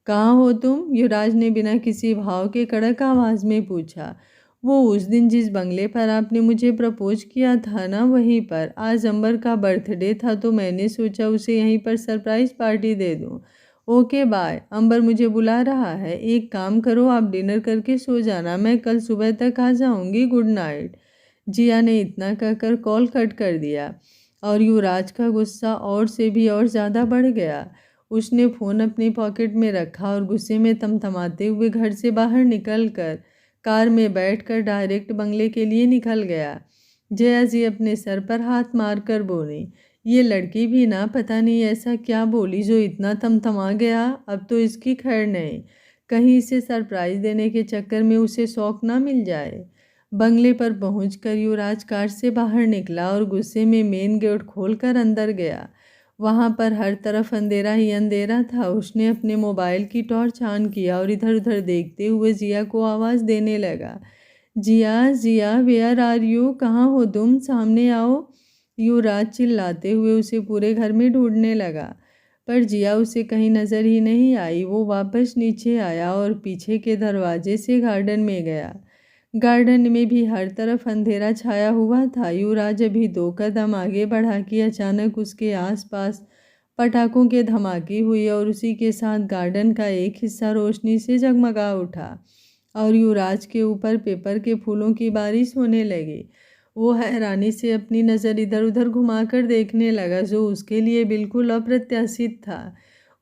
कहाँ हो तुम? युवराज ने बिना किसी भाव के कड़क आवाज़ में पूछा। वो उस दिन जिस बंगले पर आपने मुझे प्रपोज किया था ना, वहीं पर। आज अंबर का बर्थडे था तो मैंने सोचा उसे यहीं पर सरप्राइज़ पार्टी दे दूँ। ओके बाय, अंबर मुझे बुला रहा है। एक काम करो, आप डिनर करके सो जाना, मैं कल सुबह तक आ जाऊँगी। Good night. जिया ने इतना कहकर कॉल कट कर दिया और युवराज का गुस्सा और से भी और ज़्यादा बढ़ गया। उसने फ़ोन अपनी पॉकेट में रखा और गुस्से में तमतमाते हुए घर से बाहर निकलकर कार में बैठकर डायरेक्ट बंगले के लिए निकल गया। जया जी अपने सर पर हाथ मारकर बोली, ये लड़की भी ना पता नहीं ऐसा क्या बोली जो इतना तमतमा गया। अब तो इसकी खैर नहीं, कहीं इसे सरप्राइज़ देने के चक्कर में उसे शौक ना मिल जाए। बंगले पर पहुंचकर युवराज कार से बाहर निकला और गुस्से में मेन गेट खोलकर अंदर गया। वहां पर हर तरफ अंधेरा ही अंधेरा था। उसने अपने मोबाइल की टॉर्च ऑन किया और इधर उधर देखते हुए जिया को आवाज़ देने लगा, जिया जिया वेयर आर यू, कहाँ हो तुम, सामने आओ। युवराज चिल्लाते हुए उसे पूरे घर में ढूंढने लगा, पर जिया उसे कहीं नज़र ही नहीं आई। वो वापस नीचे आया और पीछे के दरवाजे से गार्डन में गया। गार्डन में भी हर तरफ अंधेरा छाया हुआ था। युवराज अभी 2 कदम आगे बढ़ा कि अचानक उसके आसपास पटाखों के धमाके हुए और उसी के साथ गार्डन का एक हिस्सा रोशनी से जगमगा उठा और युवराज के ऊपर पेपर के फूलों की बारिश होने लगी। वो हैरानी से अपनी नज़र इधर उधर घुमाकर देखने लगा, जो उसके लिए बिल्कुल अप्रत्याशित था।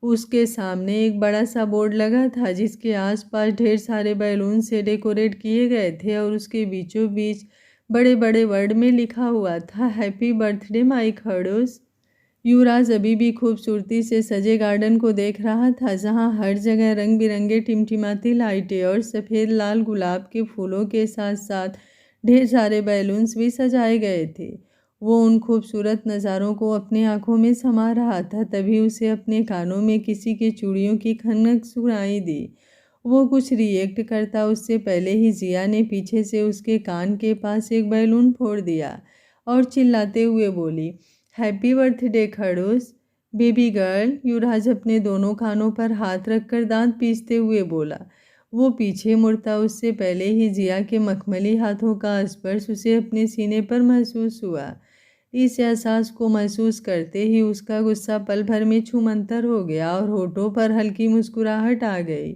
उसके सामने एक बड़ा सा बोर्ड लगा था जिसके आसपास ढेर सारे बैलून से डेकोरेट किए गए थे और उसके बीचों बीच बड़े बड़े वर्ड में लिखा हुआ था, हैप्पी बर्थडे माई खड़ूस। युवराज अभी भी खूबसूरती से सजे गार्डन को देख रहा था, जहां हर जगह रंग बिरंगे टिमटिमाती लाइटें और सफ़ेद लाल गुलाब के फूलों के साथ साथ ढेर सारे बैलून्स भी सजाए गए थे। वो उन खूबसूरत नज़ारों को अपनी आंखों में समा रहा था, तभी उसे अपने कानों में किसी के चूड़ियों की खनक सुनाई दी। वो कुछ रिएक्ट करता उससे पहले ही जिया ने पीछे से उसके कान के पास एक बैलून फोड़ दिया और चिल्लाते हुए बोली, हैप्पी बर्थडे खड़ूस। Baby girl. युवराज अपने दोनों कानों पर हाथ रखकर दांत पीसते हुए बोला। वो पीछे मुड़ता उससे पहले ही जिया के मखमली हाथों का स्पर्श उसे अपने सीने पर महसूस हुआ। इस एहसास को महसूस करते ही उसका गुस्सा पल भर में छूमंतर हो गया और होठों पर हल्की मुस्कुराहट आ गई।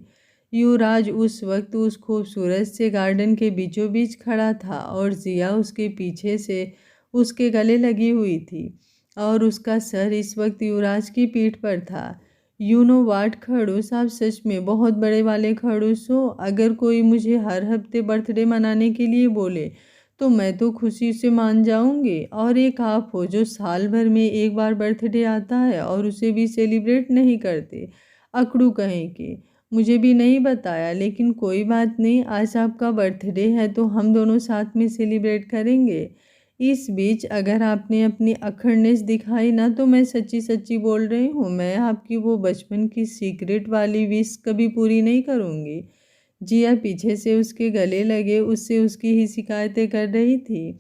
युवराज उस वक्त उस खूबसूरत से गार्डन के बीचों बीच खड़ा था और जिया उसके पीछे से उसके गले लगी हुई थी और उसका सर इस वक्त युवराज की पीठ पर था। यू नो वाट खड़ूस, आप सच में बहुत बड़े वाले खड़ूस हो। अगर कोई मुझे हर हफ्ते बर्थडे मनाने के लिए बोले तो मैं तो खुशी से मान जाऊंगी, और एक आप हो जो साल भर में एक बार बर्थडे आता है और उसे भी सेलिब्रेट नहीं करते। अकड़ू कहीं के, मुझे भी नहीं बताया, लेकिन कोई बात नहीं, आज आपका बर्थडे है तो हम दोनों साथ में सेलिब्रेट करेंगे। इस बीच अगर आपने अपनी अखड़नेस दिखाई ना तो मैं सच्ची सच्ची बोल रही हूँ, मैं आपकी वो बचपन की सीक्रेट वाली विश कभी पूरी नहीं करूँगी। जिया पीछे से उसके गले लगे उससे उसकी ही शिकायतें कर रही थी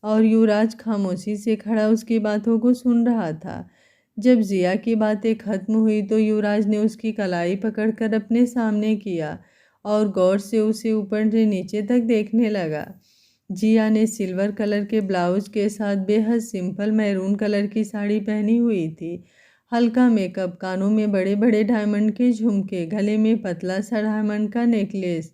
और युवराज खामोशी से खड़ा उसकी बातों को सुन रहा था। जब जिया की बातें खत्म हुई तो युवराज ने उसकी कलाई पकड़कर अपने सामने किया और गौर से उसे ऊपर से नीचे तक देखने लगा। जिया ने सिल्वर कलर के ब्लाउज के साथ बेहद सिंपल मैरून कलर की साड़ी पहनी हुई थी। हल्का मेकअप, कानों में बड़े बड़े डायमंड के झुमके, गले में पतला सा डायमंड का नेकलेस,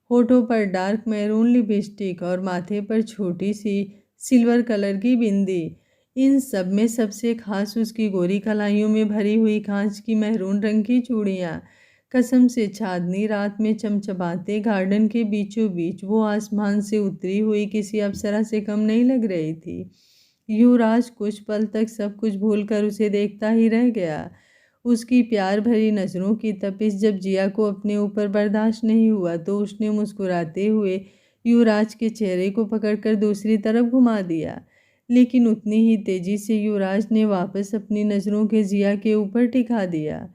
होठों पर डार्क मैरून लिपस्टिक और माथे पर छोटी सी सिल्वर कलर की बिंदी। इन सब में सबसे खास उसकी गोरी कलाइयों में भरी हुई कांच की मैरून रंग की चूड़ियाँ। कसम से चांदनी रात में चमचमाते गार्डन के बीचों बीच वो आसमान से उतरी हुई किसी अप्सरा से कम नहीं लग रही थी। युवराज कुछ पल तक सब कुछ भूलकर उसे देखता ही रह गया। उसकी प्यार भरी नज़रों की तपिश जब जिया को अपने ऊपर बर्दाश्त नहीं हुआ तो उसने मुस्कुराते हुए युवराज के चेहरे को पकड़कर दूसरी तरफ घुमा दिया, लेकिन उतनी ही तेजी से युवराज ने वापस अपनी नज़रों के जिया के ऊपर टिका दिया।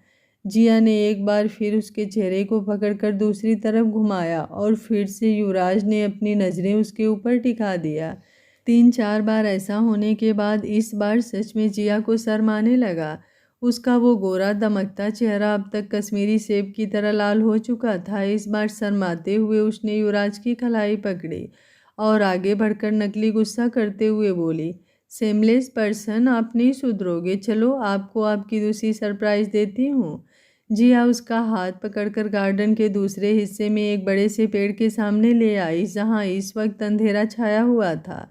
जिया ने एक बार फिर उसके चेहरे को पकड़कर दूसरी तरफ घुमाया और फिर से युवराज ने अपनी नज़रें उसके ऊपर टिका दिया। 3-4 बार ऐसा होने के बाद इस बार सच में जिया को शर्म आने लगा। उसका वो गोरा दमकता चेहरा अब तक कश्मीरी सेब की तरह लाल हो चुका था। इस बार शर्माते हुए उसने युवराज की कलाई पकड़ी और आगे बढ़कर नकली गुस्सा करते हुए बोली, सेमलेस पर्सन, आप नहीं सुधरोगे। चलो आपको आपकी दूसरी सरप्राइज देती हूँ। जिया उसका हाथ पकड़कर गार्डन के दूसरे हिस्से में एक बड़े से पेड़ के सामने ले आई, जहाँ इस वक्त अंधेरा छाया हुआ था।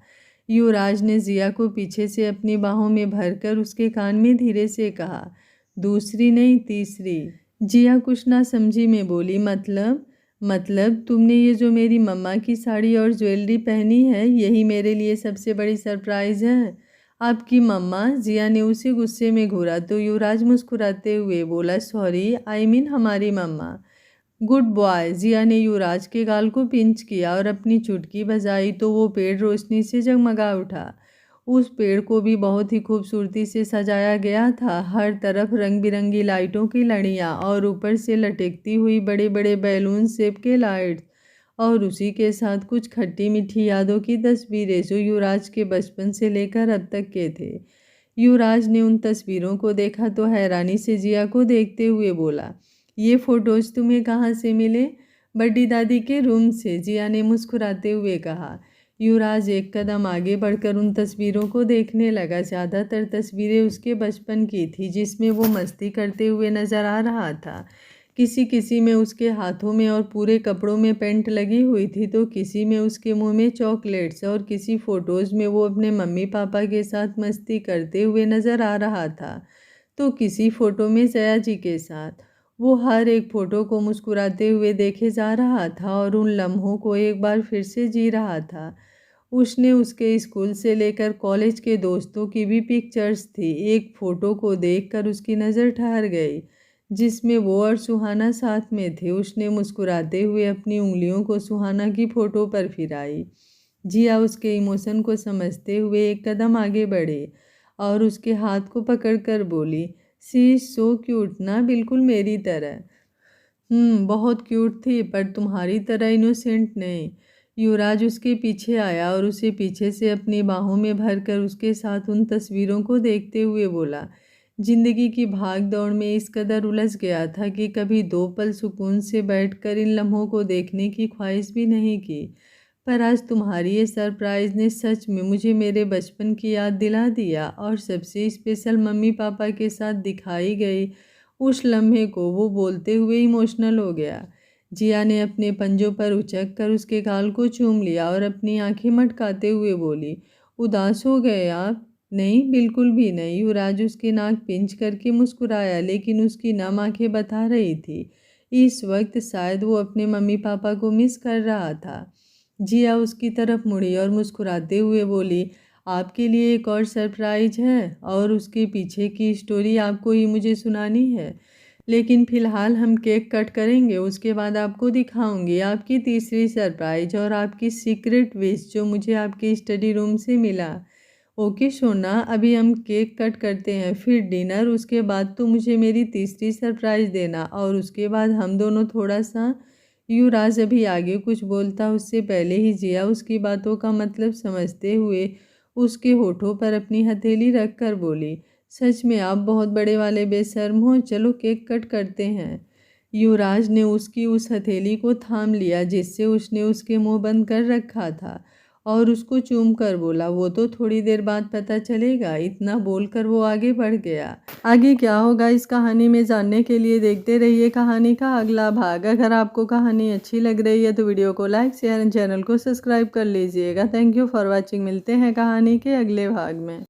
युवराज ने जिया को पीछे से अपनी बाहों में भरकर उसके कान में धीरे से कहा, दूसरी नहीं तीसरी। जिया कुछ ना समझी में बोली, मतलब तुमने ये जो मेरी मम्मा की साड़ी और ज्वेलरी पहनी है, यही मेरे लिए सबसे बड़ी सरप्राइज है। आपकी मम्मा? जिया ने उसे गुस्से में घूरा तो युवराज मुस्कुराते हुए बोला, सॉरी, आई मीन हमारी मम्मा। Good boy. जिया ने युवराज के गाल को पिंच किया और अपनी चुटकी बजाई तो वो पेड़ रोशनी से जगमगा उठा। उस पेड़ को भी बहुत ही खूबसूरती से सजाया गया था। हर तरफ रंग बिरंगी लाइटों की लड़ियाँ और ऊपर से लटकती हुई बड़े बड़े बैलून शेप के लाइट्स, और उसी के साथ कुछ खट्टी मीठी यादों की तस्वीरें जो युवराज के बचपन से लेकर अब तक के थे। युवराज ने उन तस्वीरों को देखा तो हैरानी से जिया को देखते हुए बोला, ये फ़ोटोज़ तुम्हें कहाँ से मिले? बड़ी दादी के रूम से, जिया ने मुस्कुराते हुए कहा। युवराज एक कदम आगे बढ़कर उन तस्वीरों को देखने लगा। ज़्यादातर तस्वीरें उसके बचपन की थी, जिसमें वो मस्ती करते हुए नज़र आ रहा था। किसी किसी में उसके हाथों में और पूरे कपड़ों में पेंट लगी हुई थी, तो किसी में उसके मुंह में चॉकलेट्स, और किसी फ़ोटोज़ में वो अपने मम्मी पापा के साथ मस्ती करते हुए नज़र आ रहा था, तो किसी फ़ोटो में जया जी के साथ। वो हर एक फ़ोटो को मुस्कुराते हुए देखे जा रहा था और उन लम्हों को एक बार फिर से जी रहा था। उसने उसके स्कूल से लेकर कॉलेज के दोस्तों की भी पिक्चर्स थी। एक फ़ोटो को देखकर उसकी नज़र ठहर गई, जिसमें वो और सुहाना साथ में थे। उसने मुस्कुराते हुए अपनी उंगलियों को सुहाना की फ़ोटो पर फिराई। जिया उसके इमोशन को समझते हुए एक कदम आगे बढ़े और उसके हाथ को पकड़कर बोली, सी इज़ सो क्यूट ना, बिल्कुल मेरी तरह। बहुत क्यूट थी, पर तुम्हारी तरह इनोसेंट नहीं। युवराज उसके पीछे आया और उसे पीछे से अपनी बाहों में भरकर उसके साथ उन तस्वीरों को देखते हुए बोला, जिंदगी की भाग दौड़ में इस कदर उलझ गया था कि कभी 2 पल सुकून से बैठकर इन लम्हों को देखने की ख्वाहिश भी नहीं की। पर आज तुम्हारी ये सरप्राइज़ ने सच में मुझे मेरे बचपन की याद दिला दिया, और सबसे स्पेशल मम्मी पापा के साथ दिखाई गई उस लम्हे को। वो बोलते हुए इमोशनल हो गया। जिया ने अपने पंजों पर उचक कर उसके गाल को चूम लिया और अपनी आंखें मटकाते हुए बोली, उदास हो गए आप? नहीं, बिल्कुल भी नहीं। युवराज उसकी नाक पिंच करके मुस्कुराया, लेकिन उसकी नम आंखें बता रही थी इस वक्त शायद वो अपने मम्मी पापा को मिस कर रहा था। जिया उसकी तरफ मुड़ी और मुस्कुराते हुए बोली, आपके लिए एक और सरप्राइज है, और उसके पीछे की स्टोरी आपको ही मुझे सुनानी है। लेकिन फ़िलहाल हम केक कट करेंगे, उसके बाद आपको दिखाऊंगी आपकी तीसरी सरप्राइज और आपकी सीक्रेट विश जो मुझे आपके स्टडी रूम से मिला। ओके सोना, अभी हम केक कट करते हैं, फिर डिनर, उसके बाद तो मुझे मेरी तीसरी सरप्राइज़ देना, और उसके बाद हम दोनों थोड़ा सा। युवराज अभी आगे कुछ बोलता उससे पहले ही जिया उसकी बातों का मतलब समझते हुए उसके होठों पर अपनी हथेली रख कर बोली, सच में आप बहुत बड़े वाले बेशर्म हो, चलो केक कट करते हैं। युवराज ने उसकी उस हथेली को थाम लिया जिससे उसने उसके मुंह बंद कर रखा था, और उसको चूम कर बोला, वो तो थोड़ी देर बाद पता चलेगा। इतना बोलकर वो आगे बढ़ गया। आगे क्या होगा इस कहानी में जानने के लिए देखते रहिए कहानी का अगला भाग। अगर आपको कहानी अच्छी लग रही है तो वीडियो को लाइक, शेयर एंड चैनल को सब्सक्राइब कर लीजिएगा। Thank you for watching. मिलते हैं कहानी के अगले भाग में।